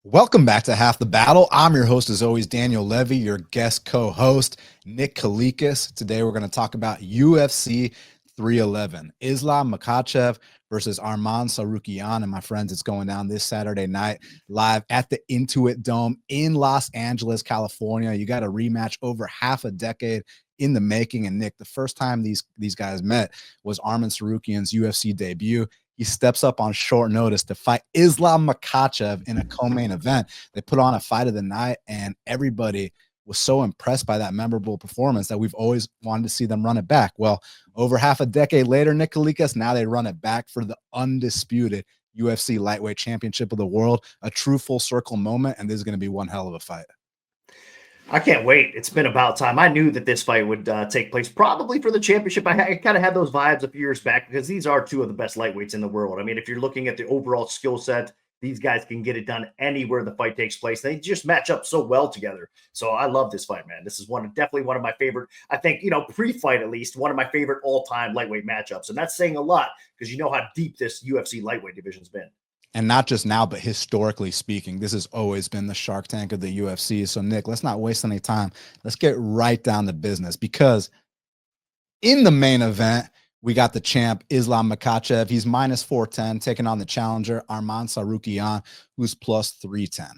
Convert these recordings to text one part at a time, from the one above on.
Welcome back to Half the Battle. I'm your host, as always, Daniel Levy, your guest co-host, Nick Kalikas. Today, we're going to talk about UFC 311, Islam Makhachev versus Arman Tsarukyan. And my friends, it's going down this Saturday night live at the Intuit Dome in Los Angeles, California. You got a rematch over half a decade in the making. And Nick, the first time these guys met was Arman Tsarukyan's UFC debut. He steps up on short notice to fight Islam Makhachev in a co-main event. They put on a fight of the night, and everybody was so impressed by that memorable performance that we've always wanted to see them run it back. Well, over half a decade later, Nick Kalikas, now they run it back for the undisputed UFC lightweight championship of the world, a true full circle moment, and this is going to be one hell of a fight. I can't wait. It's been about time. I knew that this fight would take place probably for the championship. I kind of had those vibes a few years back because these are two of the best lightweights in the world. I mean, if you're looking at the overall skill set, these guys can get it done anywhere the fight takes place. They just match up so well together. So I love this fight, man. This is definitely one of my favorite, I think, pre-fight at least, one of my favorite all-time lightweight matchups. And that's saying a lot because you know how deep this UFC lightweight division's been. And not just now, but historically speaking, this has always been the Shark Tank of the UFC. So, Nick, let's not waste any time. Let's get right down to business, because in the main event, we got the champ, Islam Makhachev. He's minus 410, taking on the challenger, Arman Tsarukyan, who's plus 310.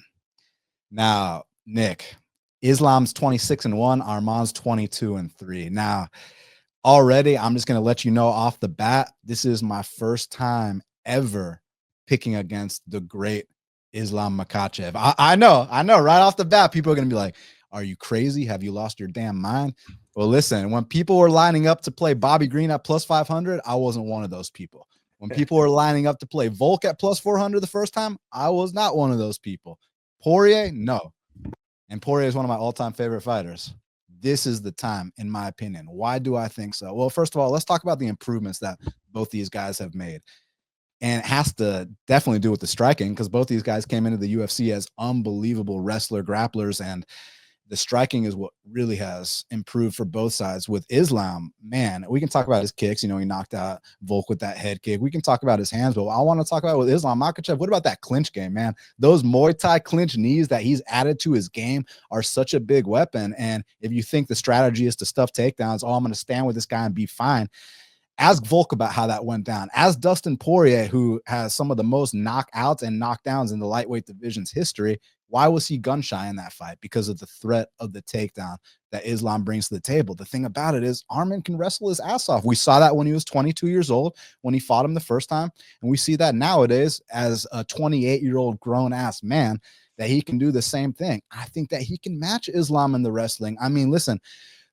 Now, Nick, Islam's 26-1, Arman's 22-3. Now, already, I'm just going to let you know off the bat, this is my first time ever picking against the great Islam Makhachev. I know, right off the bat, people are going to be like, are you crazy? Have you lost your damn mind? Well, listen, when people were lining up to play Bobby Green at plus 500, I wasn't one of those people. When people were lining up to play Volk at plus 400 the first time, I was not one of those people. Poirier, no. And Poirier is one of my all-time favorite fighters. This is the time, in my opinion. Why do I think so? Well, first of all, let's talk about the improvements that both these guys have made. And it has to definitely do with the striking, because both these guys came into the UFC as unbelievable wrestler, grapplers, and the striking is what really has improved for both sides. With Islam, man, we can talk about his kicks. You know, he knocked out Volk with that head kick. We can talk about his hands, but I want to talk about with Islam Makhachev, what about that clinch game, man? Those Muay Thai clinch knees that he's added to his game are such a big weapon. And if you think the strategy is to stuff takedowns, I'm going to stand with this guy and be fine. Ask Volk about how that went down. Ask Dustin Poirier, who has some of the most knockouts and knockdowns in the lightweight division's history. Why was he gun shy in that fight? Because of the threat of the takedown that Islam brings to the table. The thing about it is Arman can wrestle his ass off. We saw that when he was 22 years old, when he fought him the first time. And we see that nowadays as a 28-year-old grown-ass man, that he can do the same thing. I think that he can match Islam in the wrestling. I mean, listen,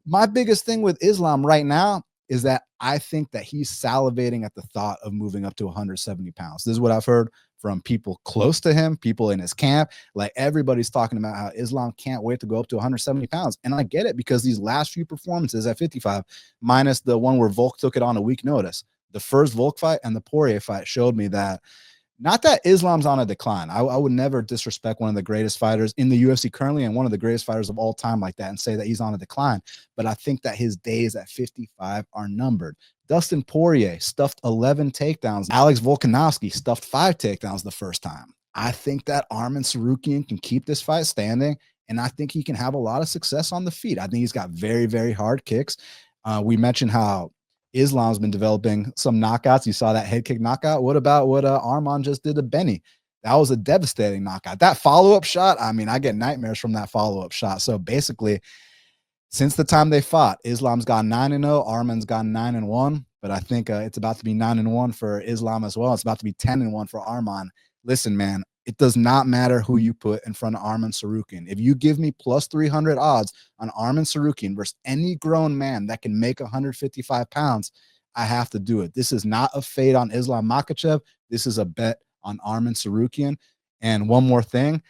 my biggest thing with Islam right now is that I think that he's salivating at the thought of moving up to 170 pounds. This is what I've heard from people close to him, people in his camp. Like, everybody's talking about how Islam can't wait to go up to 170 pounds. And I get it, because these last few performances at 55, minus the one where Volk took it on a week notice, the first Volk fight and the Poirier fight showed me that, not that Islam's on a decline. I would never disrespect one of the greatest fighters in the UFC currently and one of the greatest fighters of all time like that and say that he's on a decline. But I think that his days at 55 are numbered. Dustin Poirier stuffed 11 takedowns. Alex Volkanovski stuffed 5 takedowns the first time. I think that Arman Tsarukyan can keep this fight standing, and I think he can have a lot of success on the feet. I think he's got very, very hard kicks. We mentioned how Islam's been developing some knockouts. You saw that head kick knockout. What about what Arman just did to Beneil? That was a devastating knockout. That follow-up shot, I mean, I get nightmares from that follow-up shot. So basically, since the time they fought, Islam's gone 9-0, Arman's gone 9-1, but I think it's about to be 9-1 for Islam as well. It's about to be 10-1 for Arman. Listen, man, it does not matter who you put in front of Arman Tsarukyan. If you give me plus 300 odds on Arman Tsarukyan versus any grown man that can make 155 pounds, I have to do it. This is not a fade on Islam Makhachev. This is a bet on Arman Tsarukyan. And one more thing,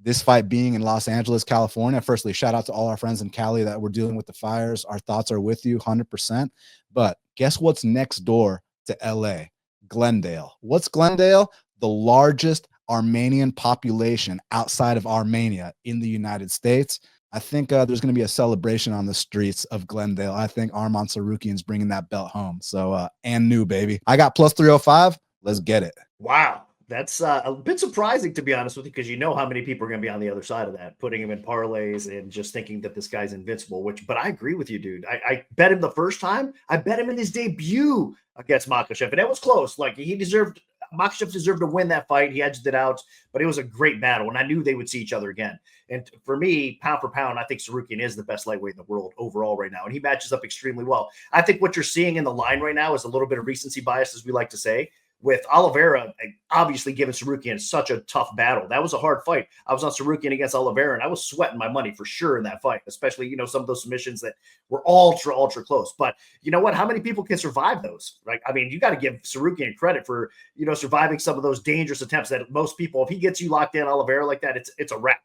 this fight being in Los Angeles, California, firstly, shout out to all our friends in Cali that were dealing with the fires. Our thoughts are with you 100%. But guess what's next door to LA? Glendale. What's Glendale? The largest Armenian population outside of Armenia in the United States. I think there's going to be a celebration on the streets of Glendale. I think Arman Tsarukyan's bringing that belt home. So, and new, baby. I got plus 305. Let's get it. Wow. That's a bit surprising, to be honest with you, because you know how many people are going to be on the other side of that, putting him in parlays and just thinking that this guy's invincible. But I agree with you, dude. I bet him the first time. I bet him in his debut against Makhachev, and it was close. Like Makhachev deserved to win that fight. He edged it out, but it was a great battle, and I knew they would see each other again. And for me, pound for pound, I think Tsarukyan is the best lightweight in the world overall right now, and he matches up extremely well. I think what you're seeing in the line right now is a little bit of recency bias, as we like to say, with Oliveira obviously giving Tsarukyan such a tough battle. That was a hard fight. I was on Tsarukyan against Oliveira, and I was sweating my money for sure in that fight, especially, some of those submissions that were ultra, ultra close. But you know what? How many people can survive those? Right? I mean, you got to give Tsarukyan credit for, surviving some of those dangerous attempts that most people, if he gets you locked in Oliveira like that, it's a wrap.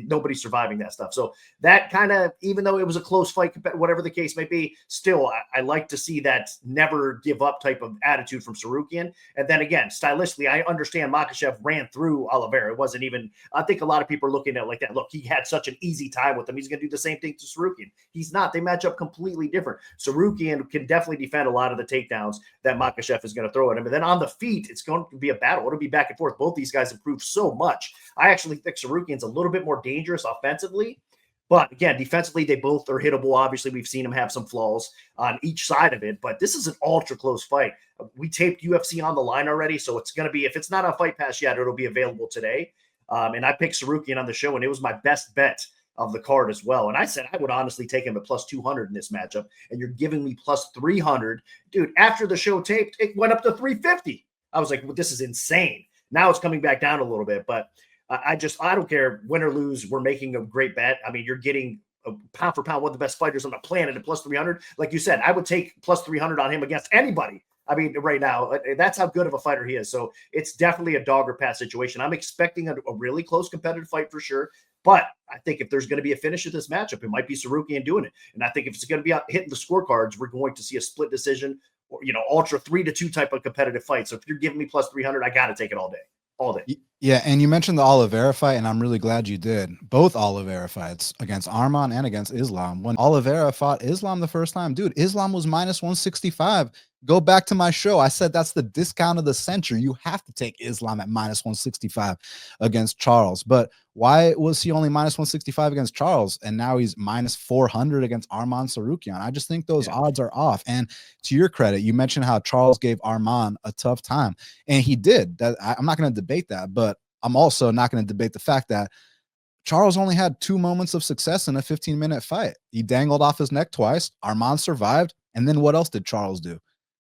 Nobody's surviving that stuff. So that kind of, even though it was a close fight, whatever the case may be, still, I like to see that never give up type of attitude from Tsarukyan. And then again, stylistically, I understand Makhachev ran through Oliveira. It wasn't even, I think a lot of people are looking at it like that. Look, he had such an easy time with him. He's going to do the same thing to Tsarukyan. He's not. They match up completely different. Tsarukyan can definitely defend a lot of the takedowns that Makhachev is going to throw at him. And then on the feet, it's going to be a battle. It'll be back and forth. Both these guys improved so much. I actually think Tsarukyan's a little bit more dangerous offensively, but again, defensively, they both are hittable. Obviously, we've seen him have some flaws on each side of it, but this is an ultra close fight. We taped UFC on the line already, so it's going to be, if it's not on Fight Pass yet, it'll be available today. And I picked Tsarukyan on the show, and it was my best bet of the card as well. And I said I would honestly take him at plus 200 in this matchup, and you're giving me plus 300. Dude, after the show taped, it went up to 350. I was like, well, this is insane. Now it's coming back down a little bit, but I don't care, win or lose, we're making a great bet. I mean, you're getting a pound for pound one of the best fighters on the planet at plus 300. Like you said, I would take plus 300 on him against anybody. I mean, right now, that's how good of a fighter he is. So it's definitely a dog or pass situation. I'm expecting a really close competitive fight for sure. But I think if there's going to be a finish of this matchup, it might be Tsarukyan doing it. And I think if it's going to be out hitting the scorecards, we're going to see a split decision or, ultra 3-2 type of competitive fight. So if you're giving me plus 300, I got to take it all day. All day. Yeah, and you mentioned the Oliveira fight, and I'm really glad you did. Both Oliveira fights against Arman and against Islam. When Oliveira fought Islam the first time, dude, Islam was minus 165. Go back to my show. I said that's the discount of the century. You have to take Islam at minus 165 against Charles. But why was he only minus 165 against Charles, and now he's minus 400 against Arman Tsarukyan? I just think those odds are off. And to your credit, you mentioned how Charles gave Arman a tough time, and he did. That I'm not going to debate that, but I'm also not going to debate the fact that Charles only had 2 moments of success in a 15-minute fight. He dangled off his neck twice. Arman survived. And then what else did Charles do?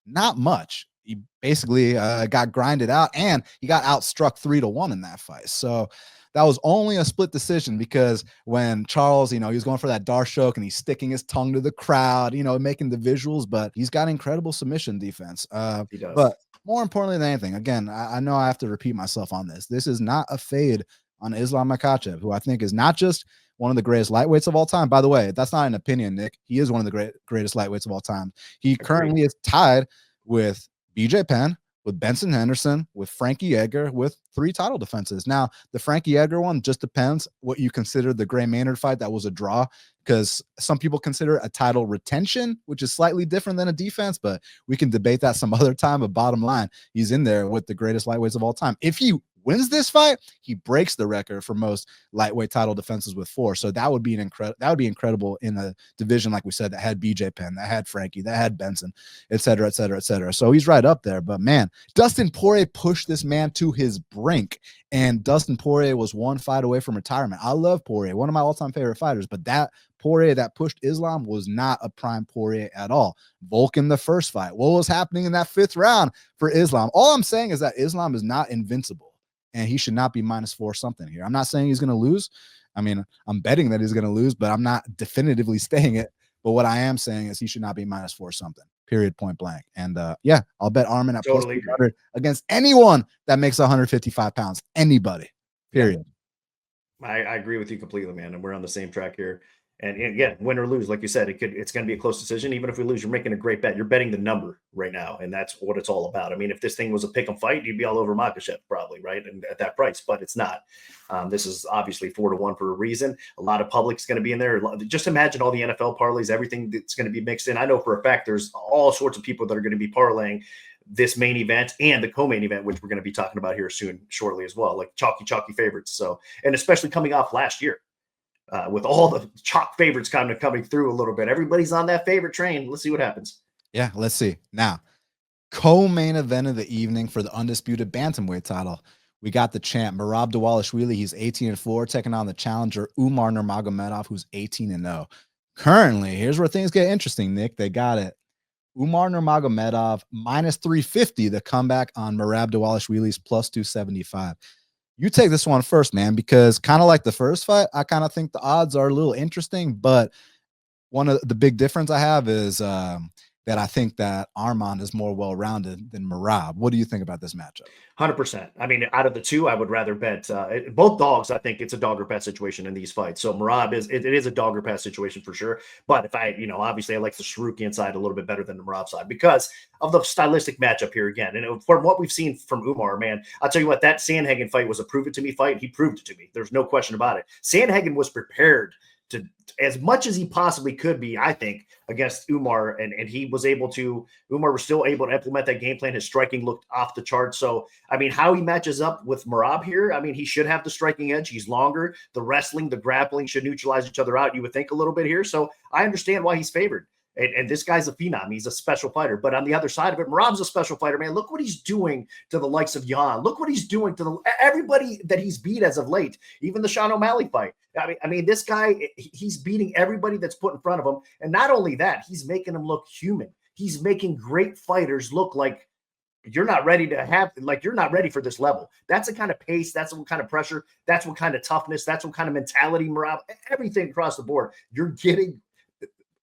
Not much. He basically got grinded out, and he got outstruck 3-1 in that fight. So that was only a split decision, because when Charles, he was going for that Darshok and he's sticking his tongue to the crowd, making the visuals, but he's got incredible submission defense. He does. But more importantly than anything, again, I know I have to repeat myself on this. This is not a fade on Islam Makhachev, who I think is not just one of the greatest lightweights of all time. By the way, that's not an opinion, Nick. He is one of the greatest lightweights of all time. He currently is tied with BJ Penn, with Benson Henderson, with Frankie Edgar, with 3 title defenses. Now, the Frankie Edgar one just depends what you consider the Gray Maynard fight. That was a draw, because some people consider a title retention, which is slightly different than a defense, but we can debate that some other time. But bottom line, he's in there with the greatest lightweights of all time. If he wins this fight, he breaks the record for most lightweight title defenses with 4. So that would be incredible in a division, like we said, that had BJ Penn, that had Frankie, that had Benson, et cetera, et cetera, et cetera. So he's right up there. But man, Dustin Poirier pushed this man to his brink, and Dustin Poirier was 1 fight away from retirement. I love Poirier, one of my all-time favorite fighters, but that Poirier that pushed Islam was not a prime Poirier at all. Volkan, the first fight, what was happening in that 5th round for Islam? All I'm saying is that Islam is not invincible, and he should not be minus 4 something here. I'm not saying he's going to lose. I mean, I'm betting that he's going to lose, but I'm not definitively saying it. But what I am saying is he should not be minus 4 something, period, point blank. And I'll bet Arman at plus 300 against anyone that makes 155 pounds. Anybody, period. I agree with you completely, man. And we're on the same track here. And again, win or lose, like you said, it's going to be a close decision. Even if we lose, you're making a great bet. You're betting the number right now, and that's what it's all about. I mean, if this thing was a pick 'em fight, you'd be all over Makhachev probably, right? And at that price, but it's not. This is obviously 4-1 for a reason. A lot of public's going to be in there. Just imagine all the NFL parlays, everything that's going to be mixed in. I know for a fact there's all sorts of people that are going to be parlaying this main event and the co-main event, which we're going to be talking about here shortly as well, like chalky favorites. So, and especially coming off last year with all the chalk favorites kind of coming through a little bit. Everybody's on that favorite train. Let's see what happens. Yeah, let's see. Now, co-main event of the evening for the undisputed bantamweight title. We got the champ, Merab Dvalishvili. He's 18-4, taking on the challenger, Umar Nurmagomedov, who's 18-0. Currently, here's where things get interesting, Nick. They got it. Umar Nurmagomedov, minus 350, the comeback on Merab Dvalishvili's plus 275. You take this one first, man, because kind of like the first fight, I kind of think the odds are a little interesting, but one of the big difference I have is that I think that Arman is more well-rounded than Merab. What do you think about this matchup? 100%. I mean, out of the two, I would rather bet both dogs. I think it's a dog or pass situation in these fights. So Merab it is a dog or pass situation for sure. But if I, obviously I like the Tsarukyan side a little bit better than the Merab side because of the stylistic matchup here again. And from what we've seen from Umar, man, I'll tell you what, that Sandhagen fight was a prove it to me fight. He proved it to me. There's no question about it. Sandhagen was prepared to as much as he possibly could be, I think, against Umar, and Umar was still able to implement that game plan. His striking looked off the chart. So, I mean, how he matches up with Merab here, I mean, he should have the striking edge. He's longer. The wrestling, the grappling should neutralize each other out, you would think, a little bit here. So I understand why he's favored. And this guy's a phenom. He's a special fighter. But on the other side of it, Merab's a special fighter, man. Look what he's doing to the likes of Jan. Look what he's doing to everybody that he's beat as of late, even the Sean O'Malley fight. I mean, this guy, he's beating everybody that's put in front of him. And not only that, he's making them look human. He's making great fighters look like you're not ready you're not ready for this level. That's the kind of pace. That's what kind of pressure. That's what kind of toughness. That's what kind of mentality, Merab, everything across the board. You're getting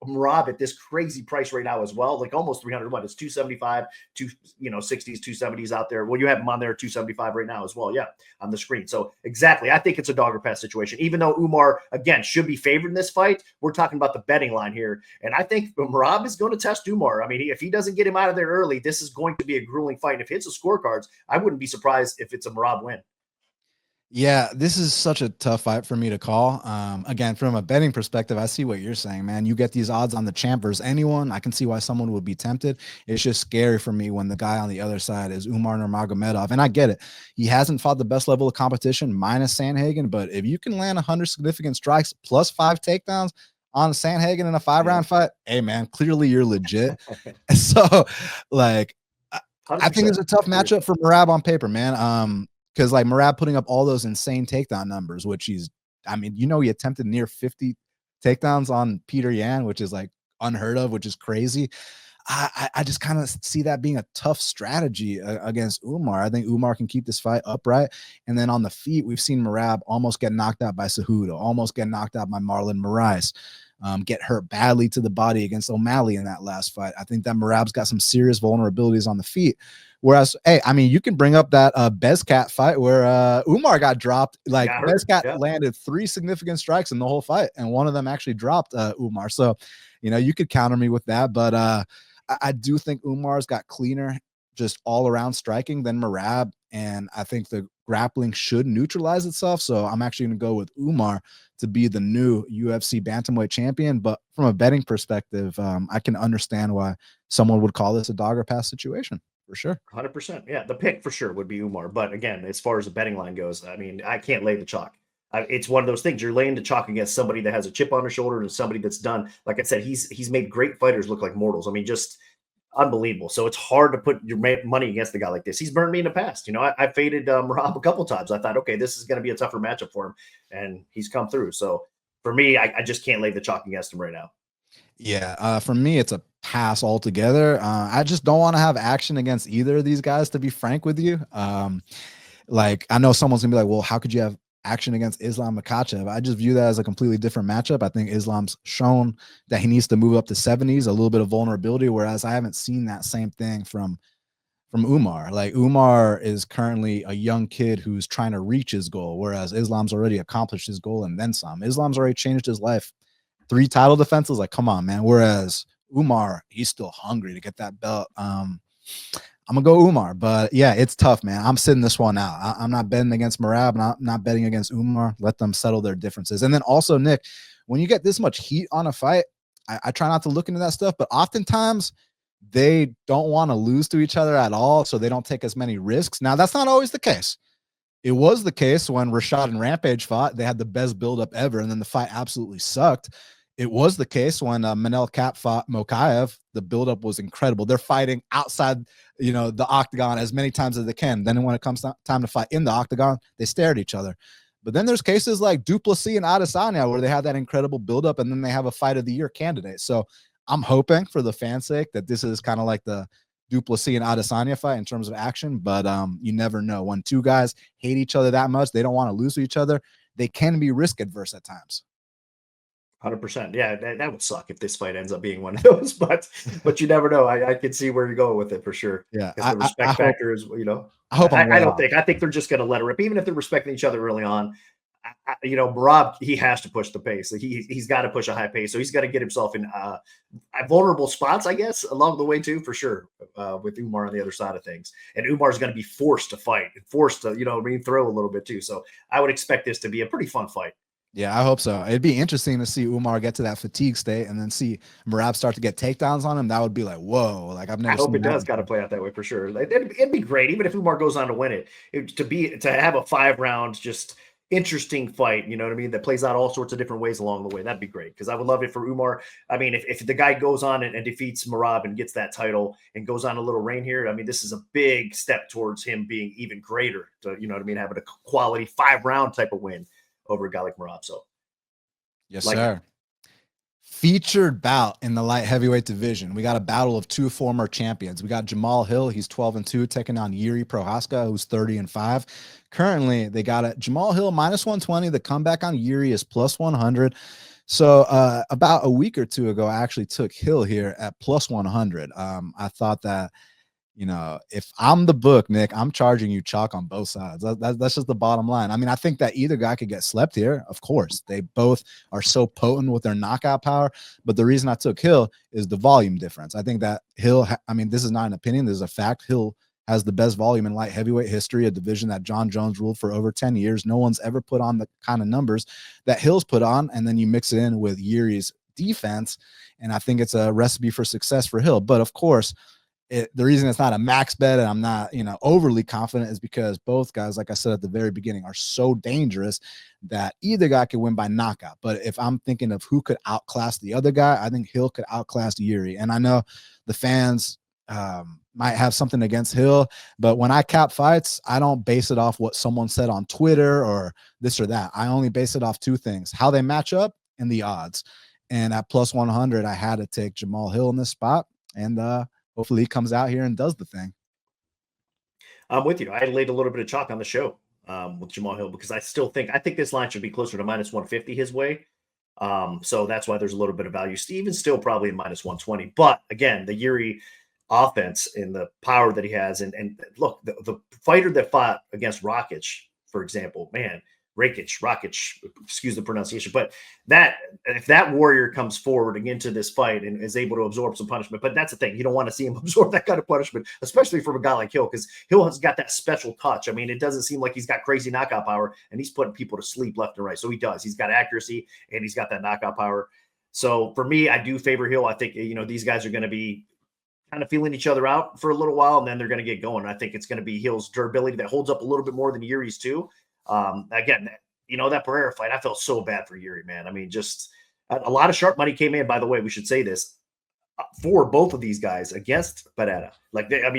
Merab at this crazy price right now as well, like almost 300. What, it's 275, 60s, 270s out there. Well, you have him on there at 275 right now as well. Yeah, on the screen. So exactly, I think it's a dog or pass situation. Even though Umar again should be favored in this fight, we're talking about the betting line here, and I think Merab is going to test Umar. I mean, if he doesn't get him out of there early, this is going to be a grueling fight. And if it's a scorecards, I wouldn't be surprised if it's a Merab win. Yeah, this is such a tough fight for me to call. Again, from a betting perspective, I see what you're saying, man. You get these odds on the champ versus anyone. I can see why someone would be tempted. It's just scary for me when the guy on the other side is Umar Nurmagomedov. And I get it. He hasn't fought the best level of competition minus Sandhagen, but if you can land 100 significant strikes plus 5 takedowns on Sandhagen in a 5-round fight, hey, man, clearly you're legit. So, like, 100%. I think it's a tough matchup for Merab on paper, man. Because like Merab putting up all those insane takedown numbers, which he attempted near 50 takedowns on Peter Yan, which is like unheard of, which is crazy. I just kind of see that being a tough strategy against Umar. I think Umar can keep this fight upright. And then on the feet, we've seen Merab almost get knocked out by Cejudo, almost get knocked out by Marlon Moraes, get hurt badly to the body against O'Malley in that last fight. I think that Merab's got some serious vulnerabilities on the feet. Whereas, hey, I mean, you can bring up that Bezcat fight where Umar got dropped. Like Bezcat landed 3 significant strikes in the whole fight, and one of them actually dropped Umar. So, you could counter me with that, but I do think Umar's got cleaner, just all around striking than Merab, and I think the grappling should neutralize itself. So I'm actually going to go with Umar to be the new UFC bantamweight champion. But from a betting perspective, I can understand why someone would call this a dog or pass situation. For sure. 100%. Yeah, the pick for sure would be Umar. But again, as far as the betting line goes, I mean, I can't lay the chalk. It's one of those things. You're laying the chalk against somebody that has a chip on their shoulder and somebody that's done. Like I said, he's made great fighters look like mortals. I mean, just unbelievable. So it's hard to put your money against a guy like this. He's burned me in the past. I faded Merab a couple times. I thought, okay, this is going to be a tougher matchup for him, and he's come through. So for me, I just can't lay the chalk against him right now. Yeah, for me, it's a pass altogether. I just don't want to have action against either of these guys, to be frank with you. Like, I know someone's gonna be like, well, how could you have action against Islam Makhachev? I just view that as a completely different matchup. I think Islam's shown that he needs to move up to 70s, a little bit of vulnerability, whereas I haven't seen that same thing from Umar. Like, Umar is currently a young kid who's trying to reach his goal, whereas Islam's already accomplished his goal and then some. Islam's already changed his life. 3 title defenses, like, come on, man. Whereas Umar, he's still hungry to get that belt. I'm gonna go Umar, but yeah, it's tough, man. I'm sitting this one out. I'm not betting against Merab, and I'm not betting against Umar. Let them settle their differences. And then also, Nick, when you get this much heat on a fight, I try not to look into that stuff, but oftentimes they don't want to lose to each other at all, so they don't take as many risks. Now, that's not always the case. It was the case when Rashad and Rampage fought. They had the best buildup ever, and then the fight absolutely sucked. It was the case when Manel Cap fought Makhachev. The buildup was incredible. They're fighting outside, the octagon as many times as they can. Then when it comes time to fight in the octagon, they stare at each other. But then there's cases like Duplessis and Adesanya where they have that incredible buildup, and then they have a fight of the year candidate. So I'm hoping for the fans' sake that this is kind of like the Duplessis and Adesanya fight in terms of action, but you never know. When two guys hate each other that much, they don't want to lose to each other, they can be risk adverse at times. 100%. Yeah, that would suck if this fight ends up being one of those, but you never know. I can see where you're going with it for sure. Yeah, the respect factor is, I hope I think they're just going to let it rip, even if they're respecting each other early on. Merab, he has to push the pace. Like he's got to push a high pace, so he's got to get himself in vulnerable spots, I guess, along the way too, for sure. With Umar on the other side of things, and Umar's going to be forced to fight and forced to, throw a little bit too. So I would expect this to be a pretty fun fight. Yeah, I hope so. It'd be interesting to see Umar get to that fatigue state and then see Merab start to get takedowns on him. That would be like, whoa! Like I've never. I hope it does got to play out that way for sure. It'd be great, even if Umar goes on to win it, to have a 5-round just interesting fight, you know what I mean, that plays out all sorts of different ways along the way. That'd be great, because I would love it for Umar. I mean, if the guy goes on and defeats Merab and gets that title and goes on a little reign here, I mean, this is a big step towards him being even greater, to, having a quality 5-round type of win over a guy like Merab. So yes, sir. Featured bout in the light heavyweight division. We got a battle of two former champions. We got Jamahal Hill, he's 12-2, taking on Jiri Prochazka, who's 30-5. Currently, they got a Jamahal Hill -120. The comeback on Jiri is +100. So about a week or two ago, I actually took Hill here at +100. I thought that, if I'm the book, Nick, I'm charging you chalk on both sides. That's just the bottom line. I mean, I think that either guy could get slept here. Of course, they both are so potent with their knockout power. But the reason I took Hill is the volume difference. I think that Hill, this is not an opinion. This is a fact. Hill has the best volume in light heavyweight history, a division that John Jones ruled for over 10 years. No one's ever put on the kind of numbers that Hill's put on. And then you mix it in with Yuri's defense, and I think it's a recipe for success for Hill. But of course, the reason it's not a max bet and I'm not, overly confident is because both guys, like I said at the very beginning, are so dangerous that either guy could win by knockout. But if I'm thinking of who could outclass the other guy, I think Hill could outclass Jiri. And I know the fans might have something against Hill, but when I cap fights, I don't base it off what someone said on Twitter or this or that. I only base it off two things: how they match up and the odds. And at +100, I had to take Jamahal Hill in this spot. And hopefully he comes out here and does the thing. I'm with you. I laid a little bit of chalk on the show with Jamahal Hill, because I think this line should be closer to -150 his way. So that's why there's a little bit of value. Steven's still probably in -120. But again, the Jiri offense and the power that he has. And look, the fighter that fought against Rakic, for example, man, Rakic, excuse the pronunciation, but if that warrior comes forward into this fight and is able to absorb some punishment, but that's the thing, you don't want to see him absorb that kind of punishment, especially from a guy like Hill, because Hill has got that special touch. I mean, it doesn't seem like he's got crazy knockout power, and he's putting people to sleep left and right. So he does. He's got accuracy and he's got that knockout power. So for me, I do favor Hill. I think, these guys are going to be kind of feeling each other out for a little while, and then they're going to get going. I think it's going to be Hill's durability that holds up a little bit more than Yuri's too. Again, that Ferreira fight, I felt so bad for Jiri, man. I mean, just a lot of sharp money came in, by the way, we should say this, for both of these guys against Ferreira.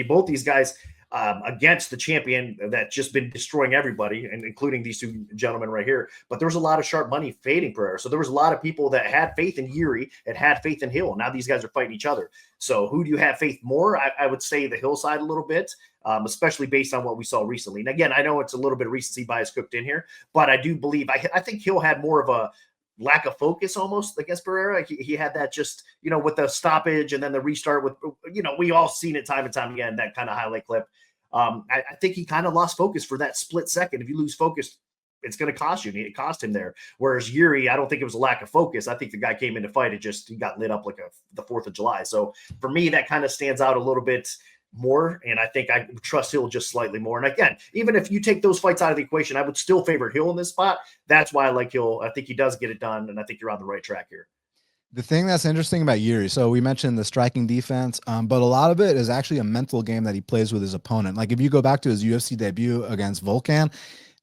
Both these guys against the champion that's just been destroying everybody, and including these two gentlemen right here. But there was a lot of sharp money fading Ferreira. So there was a lot of people that had faith in Jiri and had faith in Hill. Now these guys are fighting each other. So who do you have faith more? I would say the Hill side a little bit, especially based on what we saw recently. And again, I know it's a little bit of recency bias cooked in here, but I do believe, I think Hill had more of a lack of focus almost against Ferreira. He had that just, with the stoppage and then the restart with, we all seen it time and time again, that kind of highlight clip. I think he kind of lost focus for that split second. If you lose focus, it's going to cost you. It cost him there. Whereas Jiri, I don't think it was a lack of focus. I think the guy came in to fight. He got lit up like the 4th of July. So for me, that kind of stands out a little bit more. And I think I trust Hill just slightly more. And again, even if you take those fights out of the equation, I would still favor Hill in this spot. That's why I like Hill. I think he does get it done. And I think you're on the right track here. The thing that's interesting about Jiri, so we mentioned the striking defense, but a lot of it is actually a mental game that he plays with his opponent. Like if you go back to his UFC debut against Volkan,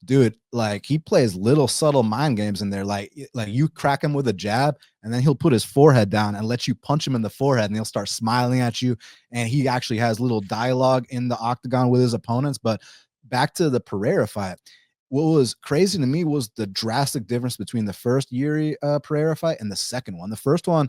dude, like he plays little subtle mind games in there. Like you crack him with a jab, and then he'll put his forehead down and let you punch him in the forehead, and he'll start smiling at you. And he actually has little dialogue in the octagon with his opponents. But back to the Ferreira fight, what was crazy to me was the drastic difference between the first Jiri Ferreira fight and the second one. The first one,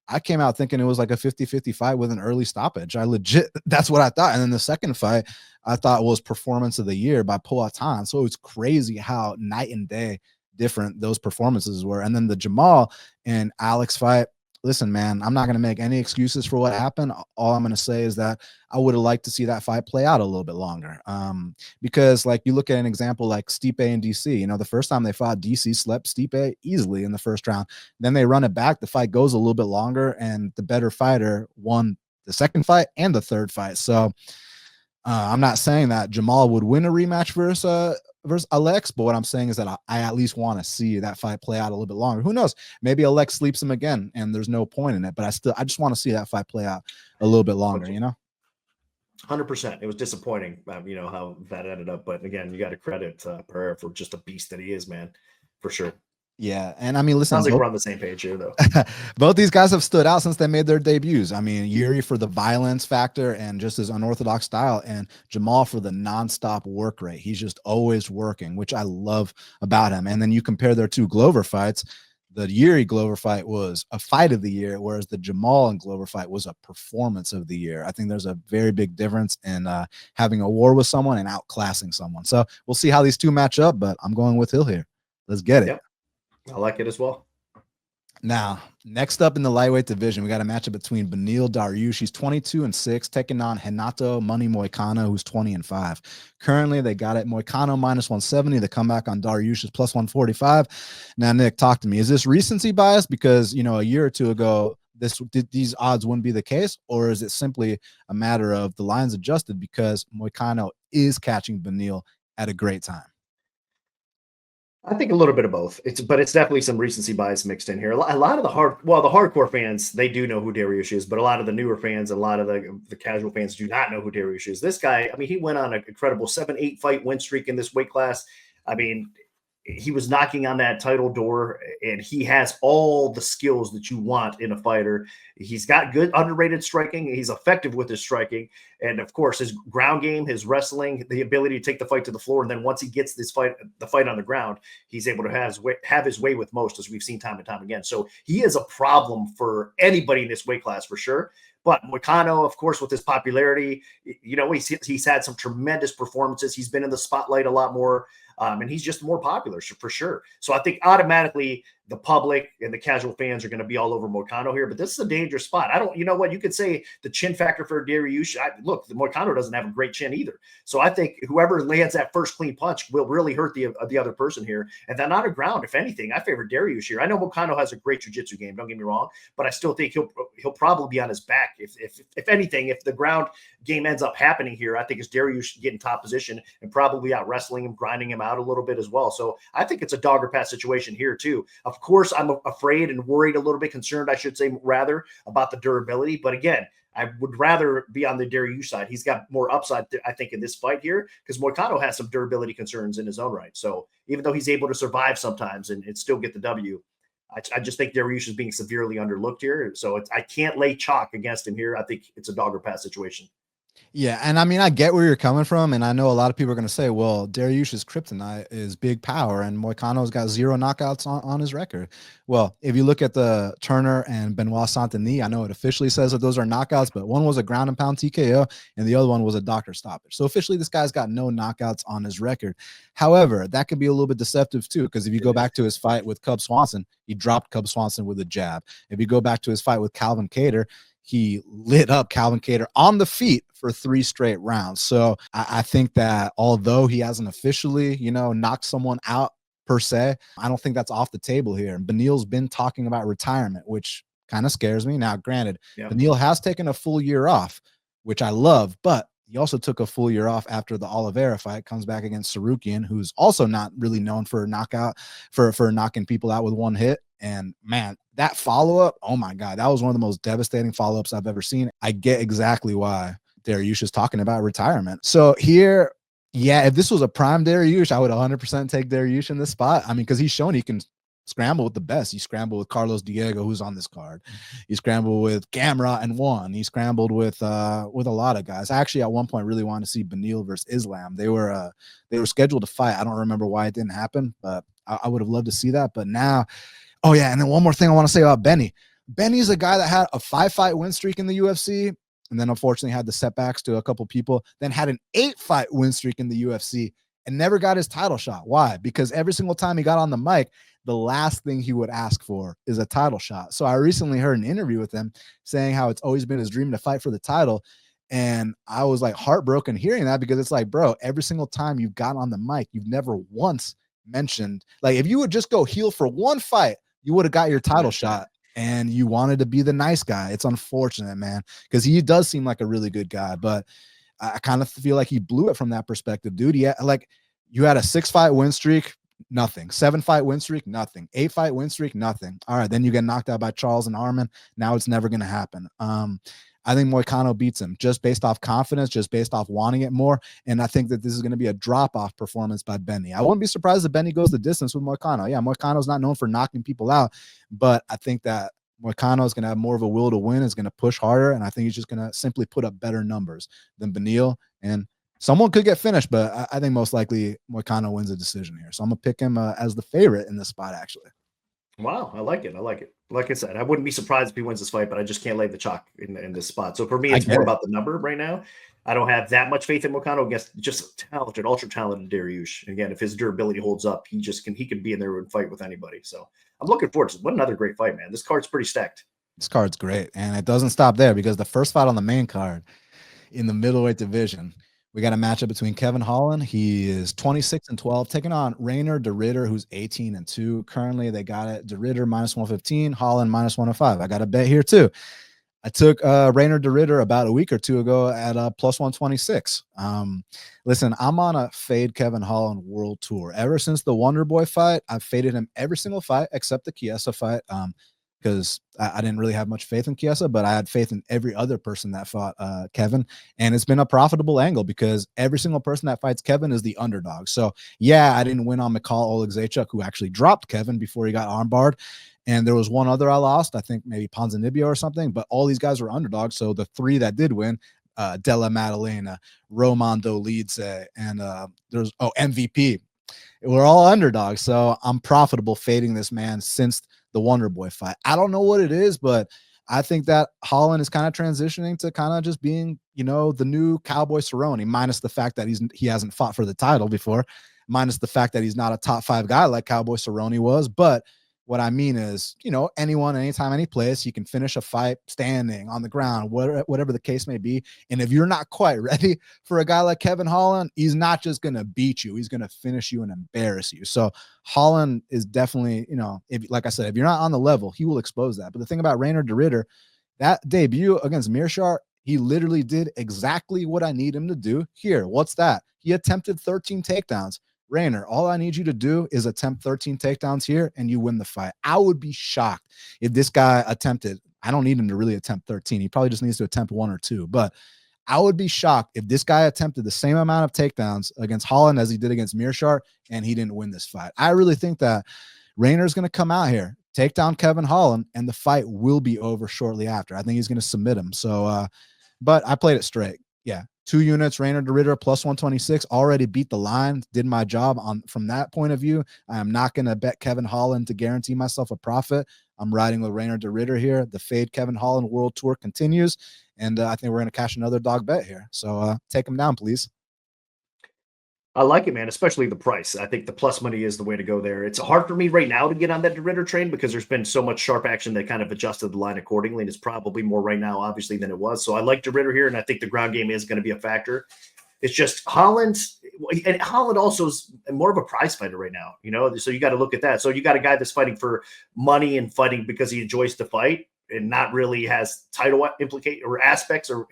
I came out thinking it was like a 50-50 fight with an early stoppage. I legit, that's what I thought. And then the second fight, I thought was performance of the year by Poatan. So it's crazy how night and day different those performances were. And then the Jamahal and Alex fight, listen, man, I'm not going to make any excuses for what happened. All I'm going to say is that I would have liked to see that fight play out a little bit longer. Because like you look at an example like Stipe and DC, you know, the first time they fought, DC slept Stipe easily in the first round. Then they run it back. The fight goes a little bit longer, and the better fighter won the second fight and the third fight. So I'm not saying that Jamahal would win a rematch versus Alex, but what I'm saying is that I at least want to see that fight play out a little bit longer. Who knows? Maybe Alex sleeps him again, and there's no point in it. But I just want to see that fight play out a little bit longer. You know, 100%. It was disappointing, you know, how that ended up. But again, you got to credit Pereira for just a beast that he is, man, for sure. Yeah, and I mean, listen, sounds like we're on the same page here, though. Both these guys have stood out since they made their debuts. I mean, Jiri for the violence factor and just his unorthodox style, and Jamahal for the nonstop work rate. He's just always working, which I love about him. And then you compare their two Glover fights. The Jiri Glover fight was a fight of the year, whereas the Jamahal and Glover fight was a performance of the year. I think there's a very big difference in having a war with someone and outclassing someone. So we'll see how these two match up, but I'm going with Hill here. Let's get it. Yep. I like it as well. Now, next up in the lightweight division, we got a matchup between Beneil Dariush. He's 22-6, taking on Renato Money Moicano, who's 20-5. Currently, they got it Moicano -170. The comeback on Dariush is +145. Now, Nick, talk to me. Is this recency bias because, you know, a year or two ago, these odds wouldn't be the case, or is it simply a matter of the lines adjusted because Moicano is catching Beneil at a great time? I think a little bit of both. But it's definitely some recency bias mixed in here. A lot of the hardcore fans, they do know who Dariush is, but a lot of the newer fans, a lot of the casual fans do not know who Dariush is. This guy, I mean, he went on an incredible 7-8 fight win streak in this weight class. I mean, he was knocking on that title door, and he has all the skills that you want in a fighter. He's got good underrated striking. He's effective with his striking. And of course, his ground game, his wrestling, the ability to take the fight to the floor. And then once he gets the fight on the ground, he's able to have his way with most, as we've seen time and time again. So he is a problem for anybody in this weight class for sure. But Moicano, of course, with his popularity, you know, he's had some tremendous performances. He's been in the spotlight a lot more. And he's just more popular for sure. So I think automatically the public and the casual fans are going to be all over Moicano here, but this is a dangerous spot. You know what? You could say the chin factor for Dariush. Look, the Moicano doesn't have a great chin either. So I think whoever lands that first clean punch will really hurt the other person here. And then on the ground, if anything, I favor Dariush here. I know Moicano has a great jiu-jitsu game. Don't get me wrong, but I still think he'll probably be on his back. If anything, if the ground game ends up happening here, I think it's Dariush getting top position and probably out wrestling him, grinding him out a little bit as well. So I think it's a dog or pass situation here too. Of course, I'm afraid and worried a little bit, concerned, I should say, rather, about the durability. But again, I would rather be on the Dariush side. He's got more upside, I think, in this fight here, because Moicano has some durability concerns in his own right. So even though he's able to survive sometimes and still get the W, I just think Dariush is being severely underlooked here. So I can't lay chalk against him here. I think it's a dog or pass situation. Yeah, and I mean, I get where you're coming from, and I know a lot of people are going to say, well, Dariush's kryptonite is big power, and Moicano's got 0 knockouts on his record. Well, if you look at the Turner and Benoit Saint-Denis, I know it officially says that those are knockouts, but one was a ground and pound TKO, and the other one was a doctor stoppage. So officially, this guy's got no knockouts on his record. However, that could be a little bit deceptive too, because if you go back to his fight with Cub Swanson, he dropped Cub Swanson with a jab. If you go back to his fight with Calvin Kattar, he lit up Calvin Kattar on the feet for 3 straight rounds. So I think that although he hasn't officially, you know, knocked someone out per se, I don't think that's off the table here. Beneil's been talking about retirement, which kind of scares me. Now, granted, Beneil has taken a full year off, which I love, but he also took a full year off after the Oliveira fight, comes back against Tsarukyan, who's also not really known for knocking people out with one hit. And man, that follow-up, oh my God, that was one of the most devastating follow-ups I've ever seen. I get exactly why Dariush is talking about retirement. So here, yeah, if this was a prime Dariush, I would 100% take Dariush in this spot. I mean, because he's shown he can scramble with the best. He scrambled with Carlos Diego, who's on this card. He scrambled with Gamrot and won. He scrambled with a lot of guys. I actually at one point really wanted to see Beneil versus Islam. They were scheduled to fight. I don't remember why it didn't happen, but I would have loved to see that. But now, oh yeah, and then one more thing I want to say about Benny. Benny's a guy that had a 5-fight win streak in the UFC, and then unfortunately had the setbacks to a couple people, then had an 8-fight win streak in the UFC and never got his title shot. Why? Because every single time he got on the mic, the last thing he would ask for is a title shot. So I recently heard an interview with him saying how it's always been his dream to fight for the title. And I was like heartbroken hearing that, because it's like, bro, every single time you've got on the mic, you've never once mentioned, like, if you would just go heel for one fight, you would have got your title shot, and you wanted to be the nice guy. It's unfortunate, man, because he does seem like a really good guy, but I kind of feel like he blew it from that perspective, dude. Yeah, like, you had a 6-fight win streak, nothing. 7-fight win streak, nothing. 8-fight win streak, nothing. All right, then you get knocked out by Charles and Arman. Now it's never going to happen. I think Moicano beats him just based off confidence, just based off wanting it more. And I think that this is going to be a drop-off performance by Benny. I wouldn't be surprised if Benny goes the distance with Moicano. Yeah, Moicano's not known for knocking people out, but I think that Moicano is going to have more of a will to win, is going to push harder, and I think he's just going to simply put up better numbers than Beneil. And someone could get finished, but I think most likely Moicano wins a decision here. So I'm going to pick him as the favorite in this spot, actually. Wow, I like it. I like it. Like I said, I wouldn't be surprised if he wins this fight, but I just can't lay the chalk in this spot. So for me, it's more about the number right now. I don't have that much faith in Moicano against just talented, ultra talented Dariush. Again, if his durability holds up, he can be in there and fight with anybody. So I'm looking forward to it. What another great fight, man. This card's pretty stacked. This card's great. And it doesn't stop there, because the first fight on the main card in the middleweight division, we got a matchup between Kevin Holland. He is 26-12, taking on Reiner de Ridder, who's 18-2. Currently, they got it. De Ridder -115, Holland -105. I got a bet here too. I took Reiner de Ridder about a week or two ago at +126. Listen, I'm on a fade Kevin Holland world tour. Ever since the Wonder Boy fight, I've faded him every single fight except the Chiesa fight. Because I didn't really have much faith in Chiesa, but I had faith in every other person that fought Kevin. And it's been a profitable angle, because every single person that fights Kevin is the underdog. So, yeah, I didn't win on Mikhail Oleksiejczuk, who actually dropped Kevin before he got armbarred. And there was one other I lost, I think maybe Ponzinibbio or something, but all these guys were underdogs. So the 3 that did win, Della Maddalena, Roman Dolidze, and there's MVP. We're all underdogs. So I'm profitable fading this man since the Wonder Boy fight. I don't know what it is, but I think that Holland is kind of transitioning to kind of just being, the new Cowboy Cerrone, minus the fact that he hasn't fought for the title before, minus the fact that he's not a top 5 guy like Cowboy Cerrone was. But what I mean is, anyone, anytime, any place, you can finish a fight standing on the ground, whatever the case may be. And if you're not quite ready for a guy like Kevin Holland, he's not just going to beat you. He's going to finish you and embarrass you. So Holland is definitely, like I said, if you're not on the level, he will expose that. But the thing about Reiner de Ridder, that debut against Mearshart, he literally did exactly what I need him to do here. What's that? He attempted 13 takedowns. Reiner, all I need you to do is attempt 13 takedowns here and you win the fight. I would be shocked if this guy attempted, I don't need him to really attempt 13. He probably just needs to attempt 1 or 2, but I would be shocked if this guy attempted the same amount of takedowns against Holland as he did against Mearshart and he didn't win this fight. I really think that Reiner's going to come out here, take down Kevin Holland, and the fight will be over shortly after. I think he's going to submit him. So, but I played it straight. Yeah. 2 units, Reiner de Ridder +126, already beat the line, did my job from that point of view. I am not going to bet Kevin Holland to guarantee myself a profit. I'm riding with Reiner de Ridder here. The fade Kevin Holland world tour continues, and I think we're going to cash another dog bet here. So take him down, please. I like it, man, especially the price. I think the plus money is the way to go there. It's hard for me right now to get on that de Ridder train because there's been so much sharp action that kind of adjusted the line accordingly, and it's probably more right now, obviously, than it was. So I like de Ridder here, and I think the ground game is going to be a factor. It's just Holland, and Holland also is more of a prize fighter right now, so you got to look at that. So you got a guy that's fighting for money and fighting because he enjoys to fight. and not really has title implicate or aspects or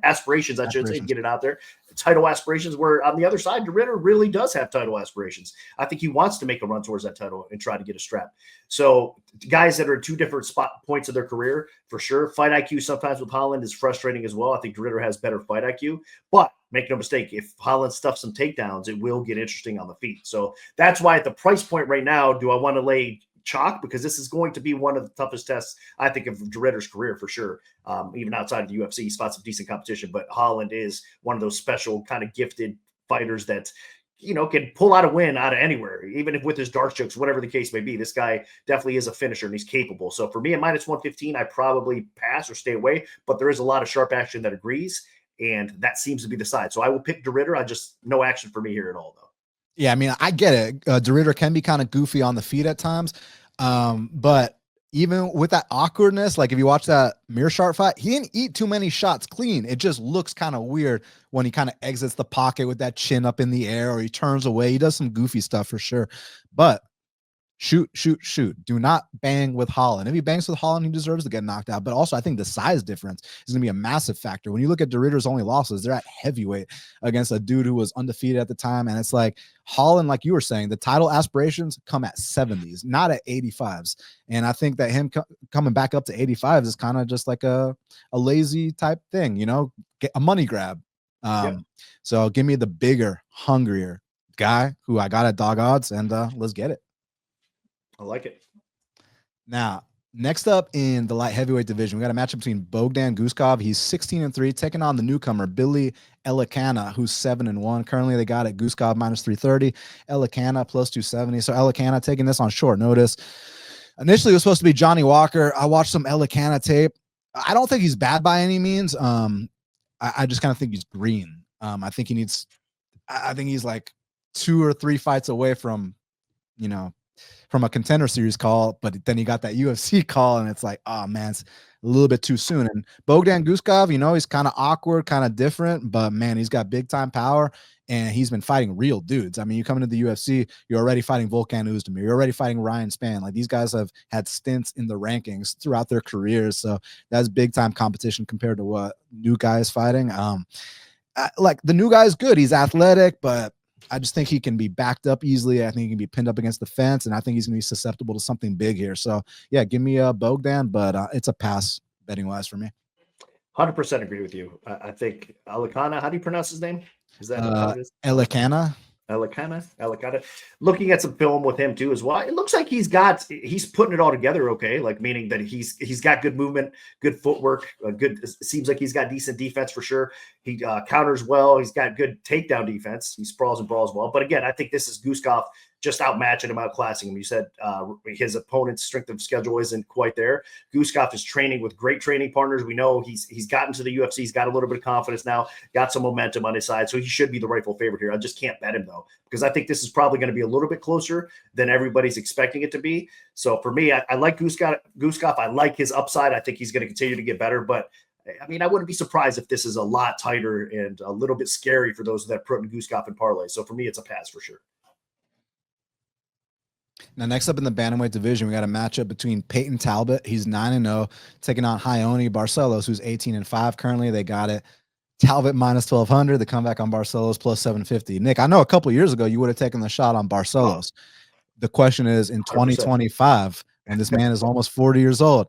aspirations, I should say, get it out there. Title aspirations, where on the other side, Ritter really does have title aspirations. I think he wants to make a run towards that title and try to get a strap. So guys that are at two different points of their career, for sure. Fight IQ sometimes with Holland is frustrating as well. I think Ritter has better fight IQ, but make no mistake, if Holland stuffs some takedowns, it will get interesting on the feet. So that's why at the price point right now, do I want to lay chalk? Because this is going to be one of the toughest tests, I think, of Ritter's career for sure. Even outside of the UFC, he's fought some decent competition, but Holland is one of those special kind of gifted fighters that, you know, can pull out a win out of anywhere, even if with his dark jokes, whatever the case may be. This guy definitely is a finisher and he's capable. So for me at minus 115, I probably pass or stay away, but there is a lot of sharp action that agrees, and that seems to be the side. So I will pick Ritter. I just, no action for me here at all, though. Yeah, I mean, I get it. Ritter can be kind of goofy on the feet at times. But even with that awkwardness, like if you watch that Meerschaert fight, he didn't eat too many shots clean. It just looks kind of weird when he kind of exits the pocket with that chin up in the air, or he turns away. He does some goofy stuff for sure. But shoot. Do not bang with Holland. If he bangs with Holland, he deserves to get knocked out. But also, I think the size difference is going to be a massive factor. When you look at Ritter's only losses, they're at heavyweight against a dude who was undefeated at the time. And it's like Holland, like you were saying, the title aspirations come at 70s, not at 85s. And I think that him coming back up to 85s is kind of just like a lazy type thing, you know, get a money grab. So give me the bigger, hungrier guy who I got at dog odds, and let's get it. I like it. Now, next up in the light heavyweight division, we got a matchup between Bogdan Guskov. He's 16-3, taking on the newcomer Billy Elekana, who's 7-1. Currently, they got it Guskov minus 330, Elekana plus 270. So Elekana taking this on short notice. Initially, it was supposed to be Johnny Walker. I watched some Elekana tape. I don't think he's bad by any means. I just kind of think he's green. I think he's like 2 or 3 fights away from, you know, from a contender series call, but then he got that UFC call, and it's like, oh man, it's a little bit too soon. And Bogdan Guskov, you know, he's kind of awkward, kind of different, but man, he's got big time power, and he's been fighting real dudes. I mean, you come into the UFC, you're already fighting Volkan Oezdemir, you're already fighting Ryan Spann. Like, these guys have had stints in the rankings throughout their careers, so that's big time competition compared to what new guy is fighting. Like, the new guy is good, he's athletic, but I just think he can be backed up easily. I think he can be pinned up against the fence, and I think he's going to be susceptible to something big here. So, yeah, give me a Bogdan, but it's a pass betting-wise for me. 100% agree with you. I think Elekana, how do you pronounce his name? Is that how it is? Elekana. Elekana. Looking at some film with him too as well. It looks like he's putting it all together okay, like meaning that he's got good movement, good footwork, it seems like he's got decent defense for sure. He counters well. He's got good takedown defense. He sprawls and brawls well. But again, I think this is Guskov just outmatching him, outclassing him. You said his opponent's strength of schedule isn't quite there. Guskov is training with great training partners. We know he's gotten to the UFC. He's got a little bit of confidence now, got some momentum on his side. So he should be the rightful favorite here. I just can't bet him, though, because I think this is probably going to be a little bit closer than everybody's expecting it to be. So for me, I like Guskov. I like his upside. I think he's going to continue to get better. But I mean, I wouldn't be surprised if this is a lot tighter and a little bit scary for those that put in Guskov in parlay. So for me, it's a pass for sure. Now, next up in the bantamweight division, we got a matchup between Payton Talbott. He's 9-0, taking on Raoni Barcelos, who's 18-5. Currently, they got it Talbott minus 1,200. The comeback on Barcelos plus 750. Nick, I know a couple years ago you would have taken the shot on Barcelos. The question is, in 2025, and this man is almost 40 years old,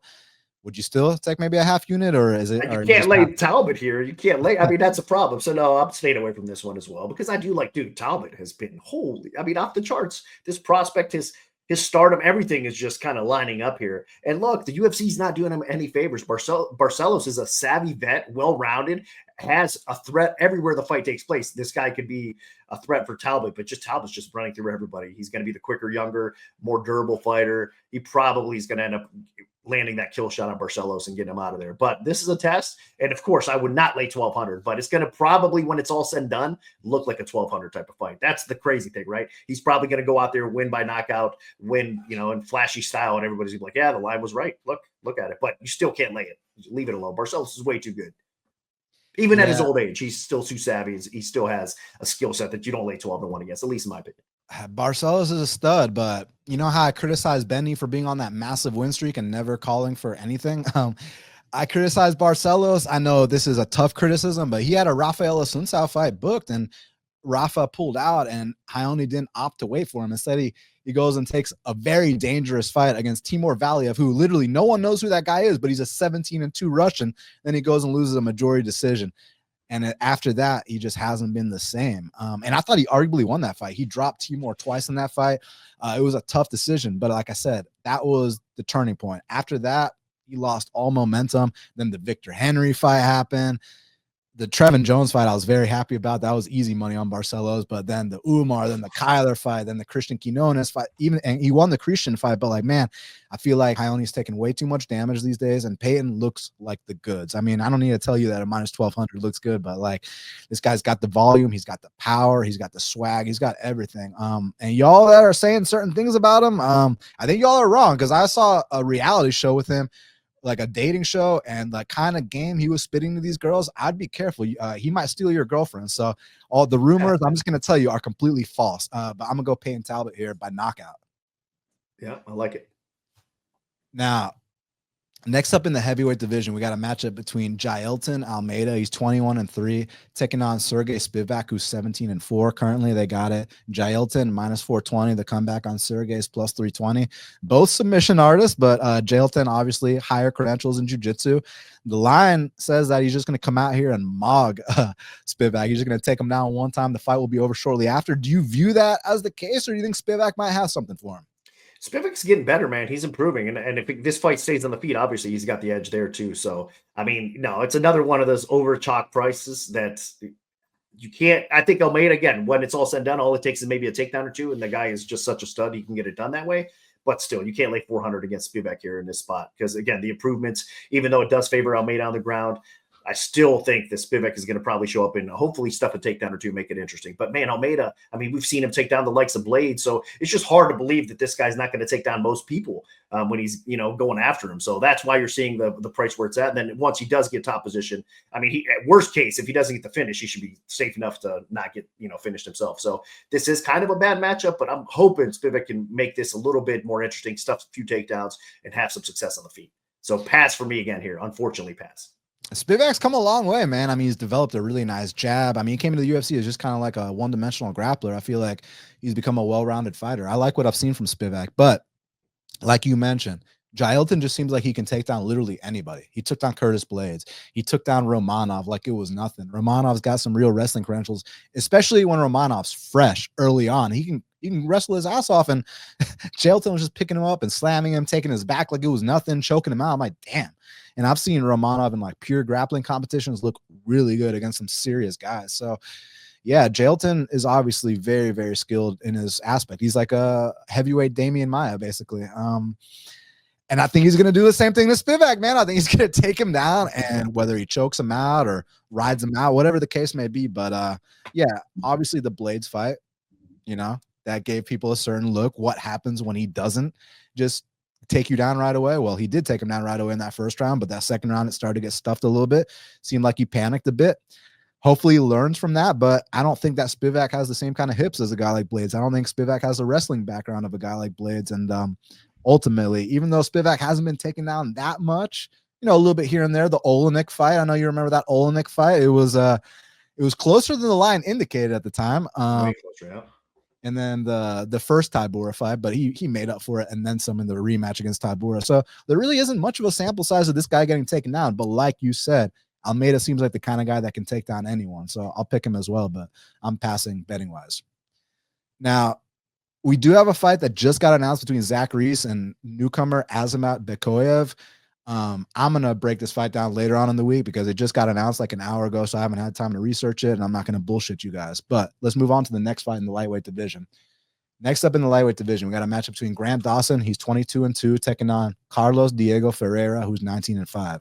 would you still take maybe a half unit, or is it? You can't lay Talbot here. You can't lay. I mean, that's a problem. So no, I'm staying away from this one as well, because I do like, dude, Talbot has been off the charts. This prospect, his stardom, everything is just kind of lining up here. And look, the UFC's not doing him any favors. Barcelos is a savvy vet, well-rounded, has a threat everywhere the fight takes place. This guy could be a threat for Talbot, but Talbot's just running through everybody. He's going to be the quicker, younger, more durable fighter. He probably is going to end up landing that kill shot on Barcelos and getting him out of there. But this is a test. And of course, I would not lay 1,200, but it's going to probably, when it's all said and done, look like a 1,200 type of fight. That's the crazy thing, right? He's probably going to go out there, win by knockout, win, in flashy style. And everybody's gonna be like, yeah, the line was right. Look at it. But you still can't lay it. Leave it alone. Barcelos is way too good. Even at his old age, he's still too savvy. He still has a skill set that you don't lay 12-1 against, at least in my opinion. Barcelos is a stud, but you know how I criticized Benny for being on that massive win streak and never calling for anything? I criticized Barcelos. I know this is a tough criticism, but he had a Rafael Assunção fight booked, and Rafa pulled out, and Raoni didn't opt to wait for him. Instead, he goes and takes a very dangerous fight against Timur Valiev, who literally no one knows who that guy is, but he's a 17-2 Russian. Then he goes and loses a majority decision. And after that, he just hasn't been the same. And I thought he arguably won that fight. He dropped Timur twice in that fight. It was a tough decision. But like I said, that was the turning point. After that, he lost all momentum. Then the Victor Henry fight happened. The Trevin Jones fight, I was very happy about. That was easy money on Barcelos. But then the Umar, then the Kyler fight, then the Christian Quinones fight, and he won the Christian fight. But like, man, I feel like Raoni's taking way too much damage these days, and Payton looks like the goods. I mean, I don't need to tell you that a minus 1,200 looks good, but like, this guy's got the volume, he's got the power, he's got the swag, he's got everything. And y'all that are saying certain things about him, I think y'all are wrong, because I saw a reality show with him, like a dating show, and the kind of game he was spitting to these girls, I'd be careful. He might steal your girlfriend. So all the rumors, I'm just going to tell you, are completely false. But I'm going to go Payton Talbott here by knockout. Yeah, I like it. Now, next up in the heavyweight division, we got a matchup between Jailton Almeida. He's 21-3, taking on Sergei Spivak, who's 17-4. Currently, they got it. Jailton minus 420. The comeback on Sergei's plus 320. Both submission artists, but Jailton obviously higher credentials in jiu-jitsu. The line says that he's just going to come out here and mog Spivak. He's just going to take him down one time. The fight will be over shortly after. Do you view that as the case, or do you think Spivak might have something for him? Spivak's getting better, man. He's improving. And if this fight stays on the feet, obviously he's got the edge there too. So, I mean, no, it's another one of those over chalk prices that you can't. I think Almeida, again, when it's all said and done, all it takes is maybe a takedown or two. And the guy is just such a stud. He can get it done that way. But still, you can't lay 400 against Spivak here in this spot. Because, again, the improvements, even though it does favor Almeida on the ground, I still think that Spivak is going to probably show up and hopefully stuff a takedown or two, make it interesting. But man, Almeida, I mean, we've seen him take down the likes of Blade. So it's just hard to believe that this guy's not going to take down most people when he's, going after him. So that's why you're seeing the price where it's at. And then once he does get top position, I mean, at worst case, if he doesn't get the finish, he should be safe enough to not get, finished himself. So this is kind of a bad matchup, but I'm hoping Spivak can make this a little bit more interesting, stuff a few takedowns, and have some success on the feet. So pass for me again here. Unfortunately, pass. Spivak's come a long way, man. I mean, he's developed a really nice jab. I mean, he came into the UFC as just kind of like a one-dimensional grappler. I feel like he's become a well-rounded fighter. I like what I've seen from Spivak, but like you mentioned, Jailton just seems like he can take down literally anybody. He took down Curtis Blades. He took down Romanov like it was nothing. Romanov's got some real wrestling credentials, especially when Romanov's fresh early on. He can wrestle his ass off, and Jailton was just picking him up and slamming him, taking his back like it was nothing, choking him out. I'm like, damn. And I've seen Romanov in like pure grappling competitions look really good against some serious guys. So yeah, Jailton is obviously very, very skilled in his aspect. He's like a heavyweight Damian Maia, basically. And I think he's going to do the same thing to Spivak, man. I think he's going to take him down, and whether he chokes him out or rides him out, whatever the case may be. But yeah, obviously the Blades fight, that gave people a certain look. What happens when he doesn't just take you down right away? Well, he did take him down right away in that first round, but that second round, it started to get stuffed a little bit. Seemed like he panicked a bit. Hopefully he learns from that, but I don't think that Spivak has the same kind of hips as a guy like Blades. I don't think Spivak has the wrestling background of a guy like Blades. And ultimately, even though Spivak hasn't been taken down that much, a little bit here and there, the Olenek fight, I know you remember that Olenek fight. It was closer than the line indicated at the time. Way closer, yeah. And then the first Tybura fight, but he made up for it and then some in the rematch against Tybura. So there really isn't much of a sample size of this guy getting taken down. But like you said, Almeida seems like the kind of guy that can take down anyone. So I'll pick him as well, but I'm passing betting wise. Now, we do have a fight that just got announced between Zach Reese and newcomer Azamat Bekoyev. I'm going to break this fight down later on in the week because it just got announced like an hour ago, so I haven't had time to research it, and I'm not going to bullshit you guys. But let's move on to the next fight in the lightweight division. Next up in the lightweight division, we got a matchup between Grant Dawson. He's 22-2, taking on Carlos Diego Ferreira, who's 19-5.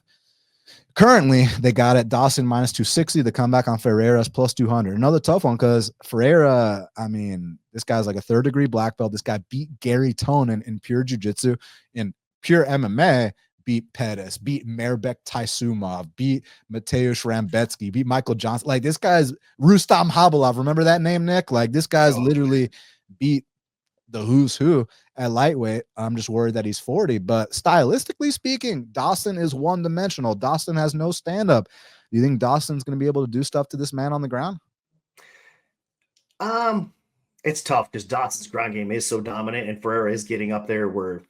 Currently, they got it Dawson minus 260. The comeback on Ferreira's plus 200. Another tough one because Ferreira, I mean, this guy's like a third-degree black belt. This guy beat Gary Tonin in pure jiu-jitsu. In pure MMA, beat Perez, beat Merbek Taisumov, beat Mateusz Rambetsky, beat Michael Johnson. Like, this guy's Rustam Habilov. Remember that name, Nick? Like, this guy's literally beat the who's who at lightweight. I'm just worried that he's 40. But stylistically speaking, Dawson is one-dimensional. Dawson has no stand-up. Do you think Dawson's going to be able to do stuff to this man on the ground? It's tough because Dawson's ground game is so dominant, and Ferreira is getting up there where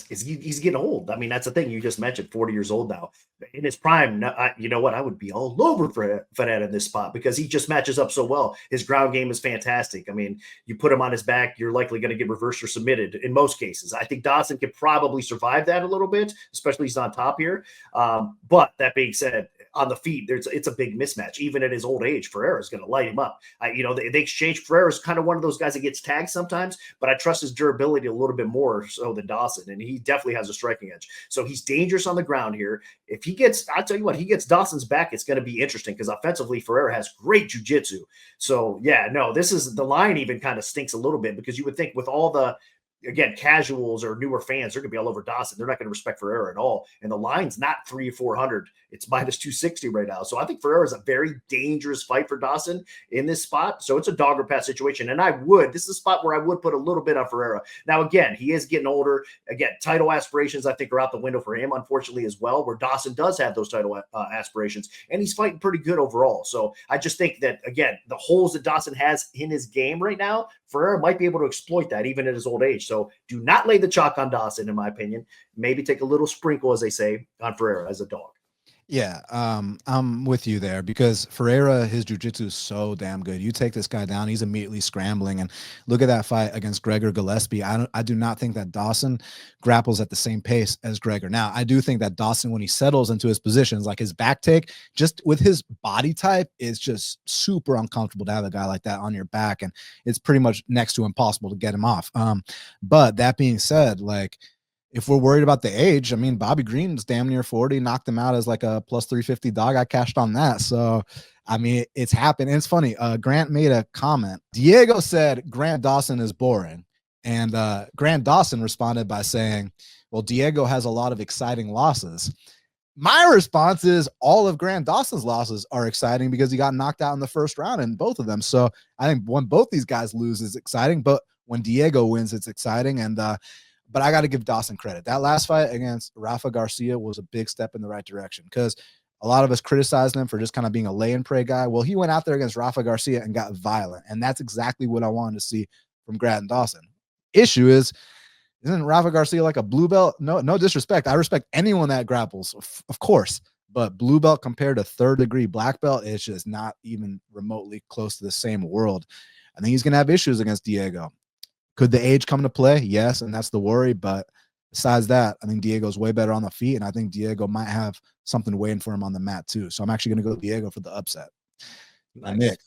he's getting old. I mean, that's the thing you just mentioned, 40 years old now. In his prime, you know what? I would be all over Ferreira in this spot because he just matches up so well. His ground game is fantastic. I mean, you put him on his back, you're likely going to get reversed or submitted in most cases. I think Dawson could probably survive that a little bit, especially he's on top here. But that being said, on the feet, it's a big mismatch. Even at his old age, Ferreira is going to light him up. They exchange. Ferreira is kind of one of those guys that gets tagged sometimes, but I trust his durability a little bit more so than Dawson, and he definitely has a striking edge. So he's dangerous on the ground here. If he gets, I'll tell you what, he gets Dawson's back, it's going to be interesting because offensively, Ferreira has great jiu-jitsu. So yeah, no, this is the line even kind of stinks a little bit because you would think with all the again, casuals or newer fans, they're going to be all over Dawson. They're not going to respect Ferreira at all. And the line's not 300 or 400. It's minus 260 right now. So I think Ferreira is a very dangerous fight for Dawson in this spot. So it's a dog or pass situation. And this is a spot where I would put a little bit on Ferreira. Now, again, he is getting older. Again, title aspirations, I think, are out the window for him, unfortunately, as well, where Dawson does have those title aspirations. And he's fighting pretty good overall. So I just think that, again, the holes that Dawson has in his game right now, Ferreira might be able to exploit that even at his old age. So do not lay the chalk on Dawson, in my opinion. Maybe take a little sprinkle, as they say, on Ferreira as a dog. Yeah, I'm with you there because Ferreira, his jiu-jitsu is so damn good. You take this guy down, he's immediately scrambling. And look at that fight against Gregor Gillespie. I do not think that Dawson grapples at the same pace as Gregor. Now, I do think that Dawson, when he settles into his positions, like his back take, just with his body type, is just super uncomfortable to have a guy like that on your back. And it's pretty much next to impossible to get him off. But that being said, like, if we're worried about the age, I mean, Bobby Green's damn near 40, knocked him out as like a plus 350 dog. I cashed on that. So, I mean, it's happened. And it's funny. Grant made a comment. Diego said Grant Dawson is boring. And Grant Dawson responded by saying, well, Diego has a lot of exciting losses. My response is all of Grant Dawson's losses are exciting because he got knocked out in the first round in both of them. So I think when both these guys lose is exciting, but when Diego wins, it's exciting. And, but I got to give Dawson credit. That last fight against Rafa Garcia was a big step in the right direction because a lot of us criticized him for just kind of being a lay and pray guy. Well, he went out there against Rafa Garcia and got violent. And that's exactly what I wanted to see from Grant Dawson. Issue is, isn't Rafa Garcia like a blue belt? No disrespect. I respect anyone that grapples, of course. But blue belt compared to third degree black belt, it's just not even remotely close to the same world. I think he's going to have issues against Diego. Could the age come into play? Yes, and that's the worry. But besides that, I think Diego's way better on the feet, and I think Diego might have something waiting for him on the mat too. So I'm actually going to go Diego for the upset. Nice. Nick.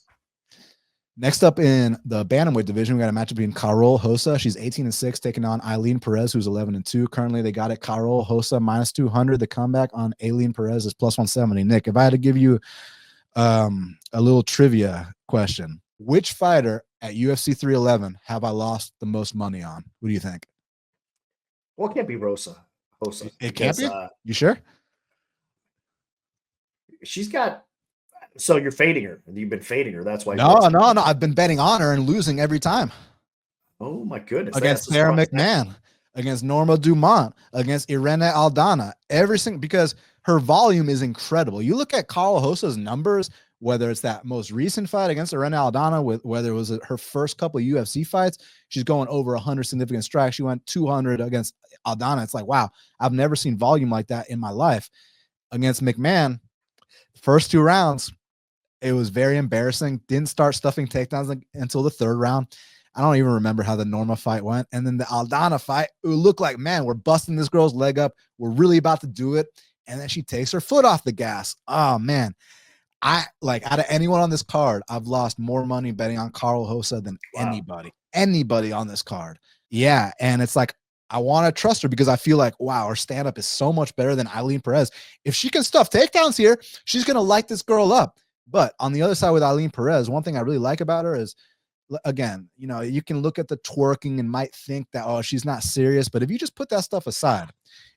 Next up in the bantamweight division, we got a matchup between Karol Hossa. She's 18-6, taking on Ailin Perez, who's 11-2. Currently, they got it Karol Hossa minus 200. The comeback on Ailin Perez is plus 170. Nick, if I had to give you a little trivia question, which fighter at UFC 311 have I lost the most money on? What do you think? Well, it can't be Hossa. It can't be? You sure? She's got. So you're fading her. You've been fading her. That's why. No. I've been betting on her and losing every time. Oh my goodness! Against Sarah McMahon, against Norma Dumont, against Irene Aldana, because her volume is incredible. You look at Karol Hossa's numbers, whether it's that most recent fight against Irene Aldana, whether it was her first couple of UFC fights, she's going over 100 significant strikes. She went 200 against Aldana. It's like, wow, I've never seen volume like that in my life. Against McMahon, first 2 rounds, it was very embarrassing. Didn't start stuffing takedowns until the 3rd round. I don't even remember how the Norma fight went. And then the Aldana fight, it looked like, man, we're busting this girl's leg up. We're really about to do it. And then she takes her foot off the gas. Oh, man. Out of anyone on this card, I've lost more money betting on Karol Hossa than anybody on this card. Yeah. And it's like, I want to trust her because I feel like, wow, her stand-up is so much better than Ailin Perez. If she can stuff takedowns here, she's going to light this girl up. But on the other side with Ailin Perez, one thing I really like about her is, again, you can look at the twerking and might think that, oh, she's not serious. But if you just put that stuff aside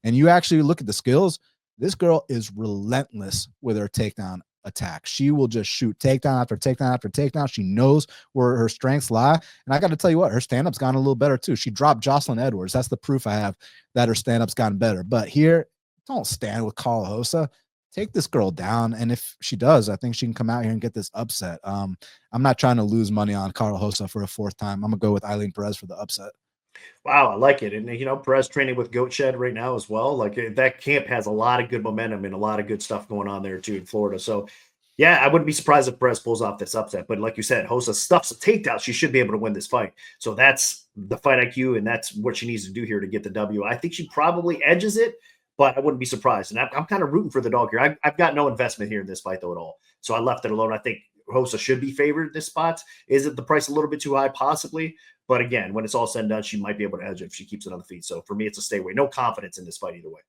and you actually look at the skills, this girl is relentless with her takedown attack. She will just shoot takedown after takedown after takedown. She knows where her strengths lie. And I got to tell you what, her stand-up's gotten a little better too. She dropped Jocelyn Edwards. That's the proof I have that her stand-up's gotten better. But here, don't stand with Karol Rosa. Take this girl down. And if she does, I think she can come out here and get this upset. I'm not trying to lose money on Karol Rosa for a fourth time. I'm going to go with Ailin Perez for the upset. Wow, I like it. And, Perez training with Goat Shed right now as well. Like that camp has a lot of good momentum and a lot of good stuff going on there too in Florida. So, yeah, I wouldn't be surprised if Perez pulls off this upset. But like you said, Rosa stuffs a takedown. She should be able to win this fight. So that's the fight IQ, and that's what she needs to do here to get the W. I think she probably edges it, but I wouldn't be surprised. And I'm kind of rooting for the dog here. I've got no investment here in this fight, though, at all. So I left it alone. I think Rosa should be favored in this spot. Is it the price a little bit too high? Possibly. But again, when it's all said and done, she might be able to edge it if she keeps it on the feet. So for me, it's a stay away. No confidence in this fight either way.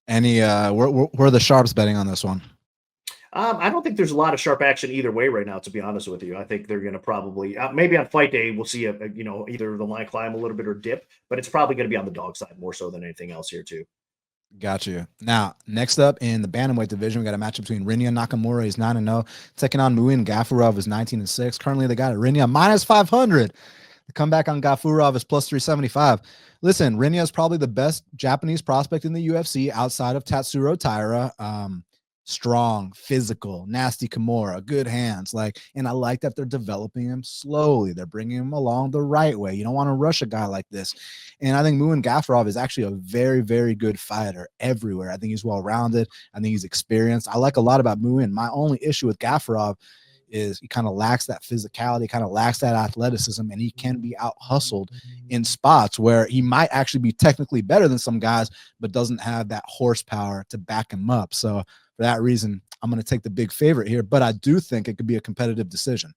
Any where are the sharps betting on this one? I don't think there's a lot of sharp action either way right now, to be honest with you. I think they're going to probably maybe on fight day we'll see either the line climb a little bit or dip, but it's probably going to be on the dog side more so than anything else here too. Got you. Now, next up in the bantamweight division, we got a matchup between Rinya Nakamura, he's 9-0, taking on Muin Gafurov, is 19-6. Currently, they got it Rinya minus 500. The comeback on Gafurov is plus 375. Listen, Rinya is probably the best Japanese prospect in the UFC outside of Tatsuro Taira. Strong, physical, nasty Kimura, good hands. And I like that they're developing him slowly. They're bringing him along the right way. You don't want to rush a guy like this. And I think Muin Gafurov is actually a very, very good fighter everywhere. I think he's well-rounded. I think he's experienced. I like a lot about Muin. My only issue with Gafurov is he kind of lacks that physicality, kind of lacks that athleticism, and he can be out-hustled in spots where he might actually be technically better than some guys, but doesn't have that horsepower to back him up. So for that reason, I'm going to take the big favorite here, but I do think it could be a competitive decision.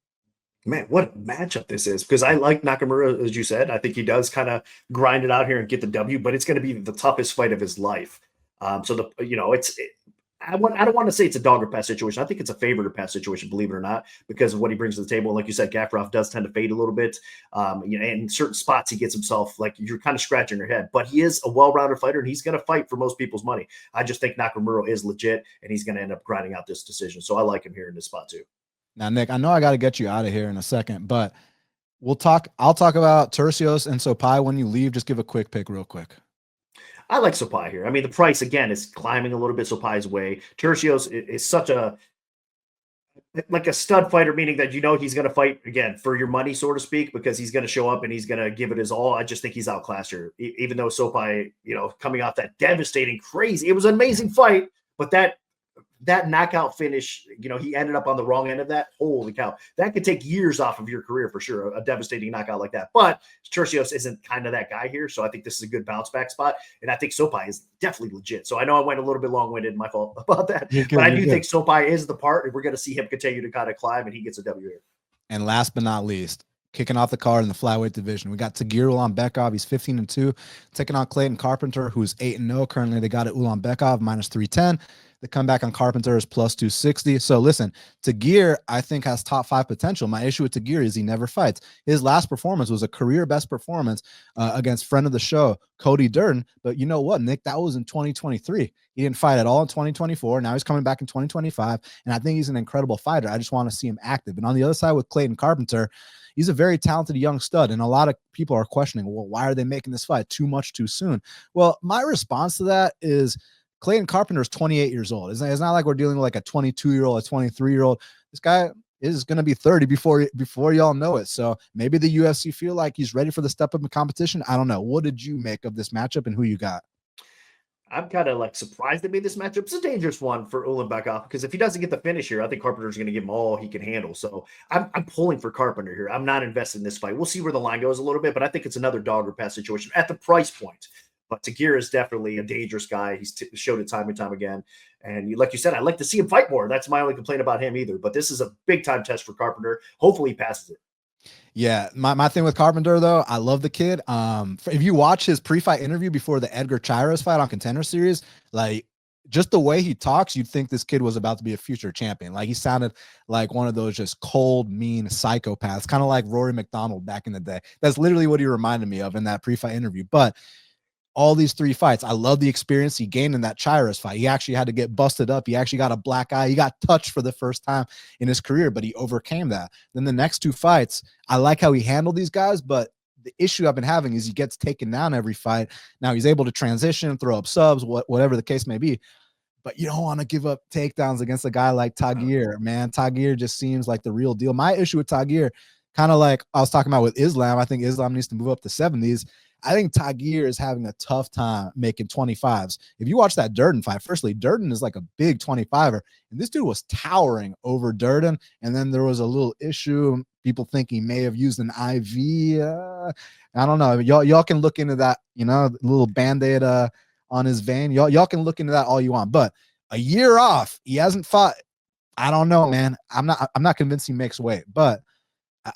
Man, what a matchup this is, because I like Nakamura, as you said. I think he does kind of grind it out here and get the W, but it's going to be the toughest fight of his life. I don't want to say it's a dog or pass situation. I think it's a favorite or pass situation, believe it or not, because of what he brings to the table. Like you said, Gafurov does tend to fade a little bit. In certain spots, he gets himself, like, you're kind of scratching your head. But he is a well-rounded fighter, and he's going to fight for most people's money. I just think Nakamura is legit, and he's going to end up grinding out this decision. So I like him here in this spot too. Now, Nick, I know I got to get you out of here in a second, but I'll talk about Turcios and Sopai when you leave. Just give a quick pick real quick. I like Sopai here. I mean, the price, again, is climbing a little bit Sopai's way. Turcios is such a stud fighter, meaning that he's going to fight, again, for your money, so to speak, because he's going to show up and he's going to give it his all. I just think he's outclassed here, even though Sopai, coming off that devastating, crazy, it was an amazing fight, but that knockout finish, he ended up on the wrong end of that. Holy cow. That could take years off of your career for sure, a devastating knockout like that. But Turcios isn't kind of that guy here, so I think this is a good bounce back spot. And I think Sopai is definitely legit. So I know I went a little bit long-winded, my fault about that. But I do think Sopai is the part, and we're going to see him continue to kind of climb, and he gets a W here. And last but not least, kicking off the card in the flyweight division, we got Tagir Ulanbekov. He's 15-2, taking on Clayton Carpenter, who's 8-0. Currently, they got it Ulanbekov minus 310. The comeback on Carpenter is plus 260. So listen, Tagir, I think, has top 5 potential. My issue with Tagir is he never fights. His last performance was a career best performance against friend of the show, Cody Durden. But you know what, Nick? That was in 2023. He didn't fight at all in 2024. Now he's coming back in 2025. And I think he's an incredible fighter. I just want to see him active. And on the other side with Clayton Carpenter, he's a very talented young stud. And a lot of people are questioning, well, why are they making this fight too much too soon? Well, my response to that is Clayton Carpenter is 28 years old. It's not like we're dealing with like a 22-year-old, a 23-year-old. This guy is going to be 30 before y'all know it. So maybe the UFC feel like he's ready for the step up in competition. I don't know. What did you make of this matchup and who you got? I'm kind of surprised to be this matchup. It's a dangerous one for Ulanbekov because if he doesn't get the finish here, I think Carpenter's going to give him all he can handle. So I'm pulling for Carpenter here. I'm not invested in this fight. We'll see where the line goes a little bit, but I think it's another dog or pass situation at the price point. But Tagir is definitely a dangerous guy. He's showed it time and time again. And like you said, I'd like to see him fight more. That's my only complaint about him either. But this is a big-time test for Carpenter. Hopefully he passes it. Yeah, my thing with Carpenter, though, I love the kid. If you watch his pre-fight interview before the Edgar Chairos fight on Contender Series, just the way he talks, you'd think this kid was about to be a future champion. He sounded like one of those just cold, mean psychopaths, kind of like Rory McDonald back in the day. That's literally what he reminded me of in that pre-fight interview. But all these 3 fights. I love the experience he gained in that Chiras fight. He actually had to get busted up. He actually got a black eye. He got touched for the first time in his career, but he overcame that. Then the next 2 fights, I like how he handled these guys, but the issue I've been having is he gets taken down every fight. Now he's able to transition, throw up subs, whatever the case may be. But you don't want to give up takedowns against a guy like Tagir, man. Tagir just seems like the real deal. My issue with Tagir, kind of like I was talking about with Islam, I think Islam needs to move up to 70s. I think Tagir is having a tough time making 25s. If you watch that Durden fight, firstly, Durden is like a big 25er, and this dude was towering over Durden. And then there was a little issue. People think he may have used an IV. I don't know. Y'all can look into that, you know, little Band-Aid on his vein. Y'all can look into that all you want. But a year off, he hasn't fought. I don't know, man. I'm not convinced he makes weight, but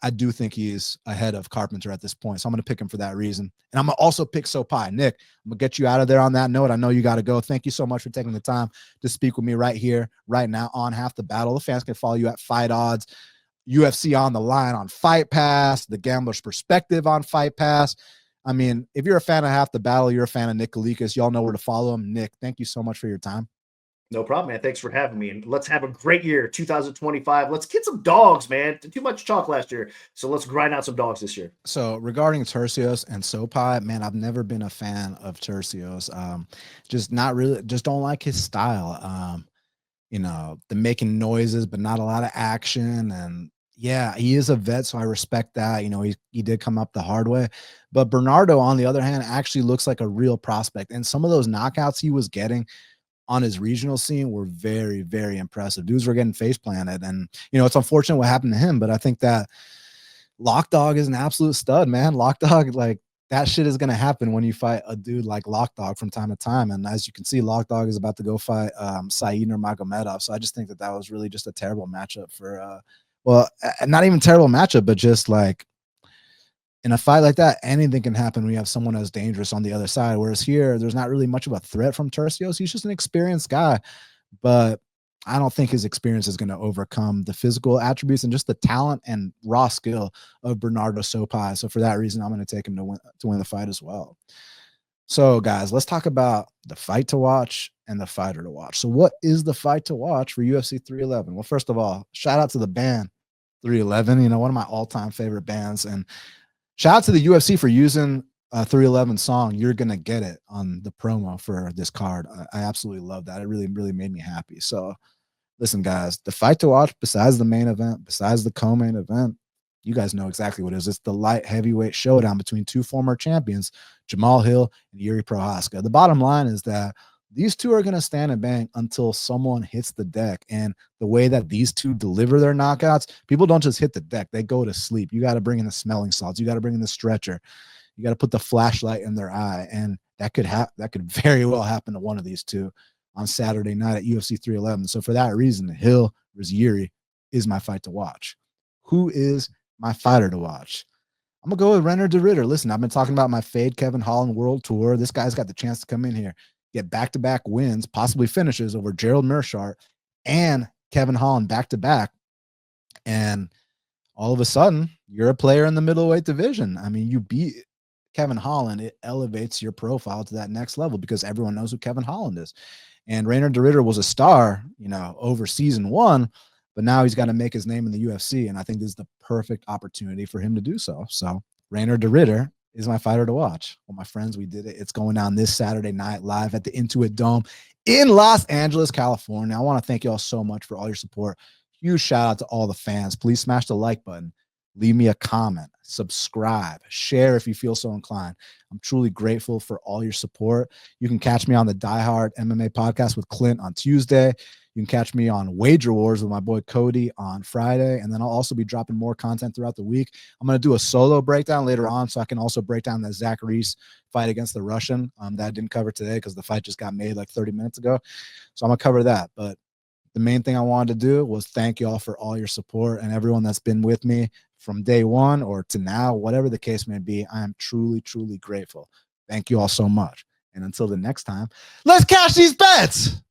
I do think he's ahead of Carpenter at this point. So I'm going to pick him for that reason. And I'm going to also pick Sopai. Nick, I'm going to get you out of there on that note. I know you got to go. Thank you so much for taking the time to speak with me right here, right now on Half the Battle. The fans can follow you at Fight Odds, UFC on the Line on Fight Pass, The Gambler's Perspective on Fight Pass. I mean, if you're a fan of Half the Battle, you're a fan of Nick Kalikas, y'all know where to follow him. Nick, thank you so much for your time. No problem, man. Thanks for having me. And let's have a great year, 2025. Let's get some dogs, man. Too much chalk last year. So let's grind out some dogs this year. So regarding Tercios and Sopai, man, I've never been a fan of Tercios. Just not really, just don't like his style. You know, the making noises, but not a lot of action. And yeah, he is a vet, so I respect that. You know, he did come up the hard way. But Bernardo, on the other hand, actually looks like a real prospect. And some of those knockouts he was getting on his regional scene were very, very impressive. Dudes were getting face planted. And, you know, it's unfortunate what happened to him, but I think that Lock Dog is an absolute stud, man. Lock Dog, like, that shit is going to happen when you fight a dude like Lock Dog from time to time. And as you can see, Lock Dog is about to go fight Saeed Nurmagomedov. So I just think that that was really just a terrible matchup for, well, not even terrible matchup, but just like, in a fight like that, anything can happen when you have someone as dangerous on the other side. Whereas here, there's not really much of a threat from Tercios. He's just an experienced guy, but I don't think his experience is going to overcome the physical attributes and just the talent and raw skill of Bernardo Sopai. So for that reason, I'm going to take him to win the fight as well. So guys, let's talk about the fight to watch and the fighter to watch. So what is the fight to watch for UFC 311? Well, first of all, shout out to the band 311, you know, one of my all-time favorite bands. And shout out to the UFC for using a 311 song, You're Gonna Get It, on the promo for this card. I absolutely love that. It really, really made me happy. So listen, guys, the fight to watch besides the main event, besides the co-main event, you guys know exactly what it is. It's the light heavyweight showdown between 2 former champions, Jamahal Hill and Jiri Prochazka. The bottom line is that these 2 are going to stand and bang until someone hits the deck. And the way that these 2 deliver their knockouts, people don't just hit the deck. They go to sleep. You got to bring in the smelling salts. You got to bring in the stretcher. You got to put the flashlight in their eye. And that could very well happen to one of these 2 on Saturday night at UFC 311. So for that reason, Hill versus Jiri is my fight to watch. Who is my fighter to watch? I'm going to go with Reiner de Ridder. Listen, I've been talking about my fade Kevin Holland World Tour. This guy's got the chance to come in here, get back-to-back wins, possibly finishes over Gerald Meerschaert and Kevin Holland back-to-back. And all of a sudden, you're a player in the middleweight division. I mean, you beat Kevin Holland. It elevates your profile to that next level because everyone knows who Kevin Holland is. And Reiner de Ridder was a star, you know, over season 1, but now he's got to make his name in the UFC. And I think this is the perfect opportunity for him to do so. So Reiner de Ridder is my fighter to watch. Well, my friends, we did it. It's going down this Saturday night live at the Intuit Dome in Los Angeles, California. I want to thank you all so much for all your support. Huge shout out to all the fans. Please smash the like button. Leave me a comment, subscribe, share if you feel so inclined. I'm truly grateful for all your support. You can catch me on the Die Hard MMA podcast with Clint on Tuesday. You can catch me on Wager Wars with my boy Cody on Friday. And then I'll also be dropping more content throughout the week. I'm going to do a solo breakdown later on, so I can also break down the Zach Reese fight against the Russian that I didn't cover today because the fight just got made like 30 minutes ago. So I'm going to cover that. But the main thing I wanted to do was thank you all for all your support and everyone that's been with me from day one or to now, whatever the case may be. I am truly, truly grateful. Thank you all so much. And until the next time, let's cash these bets.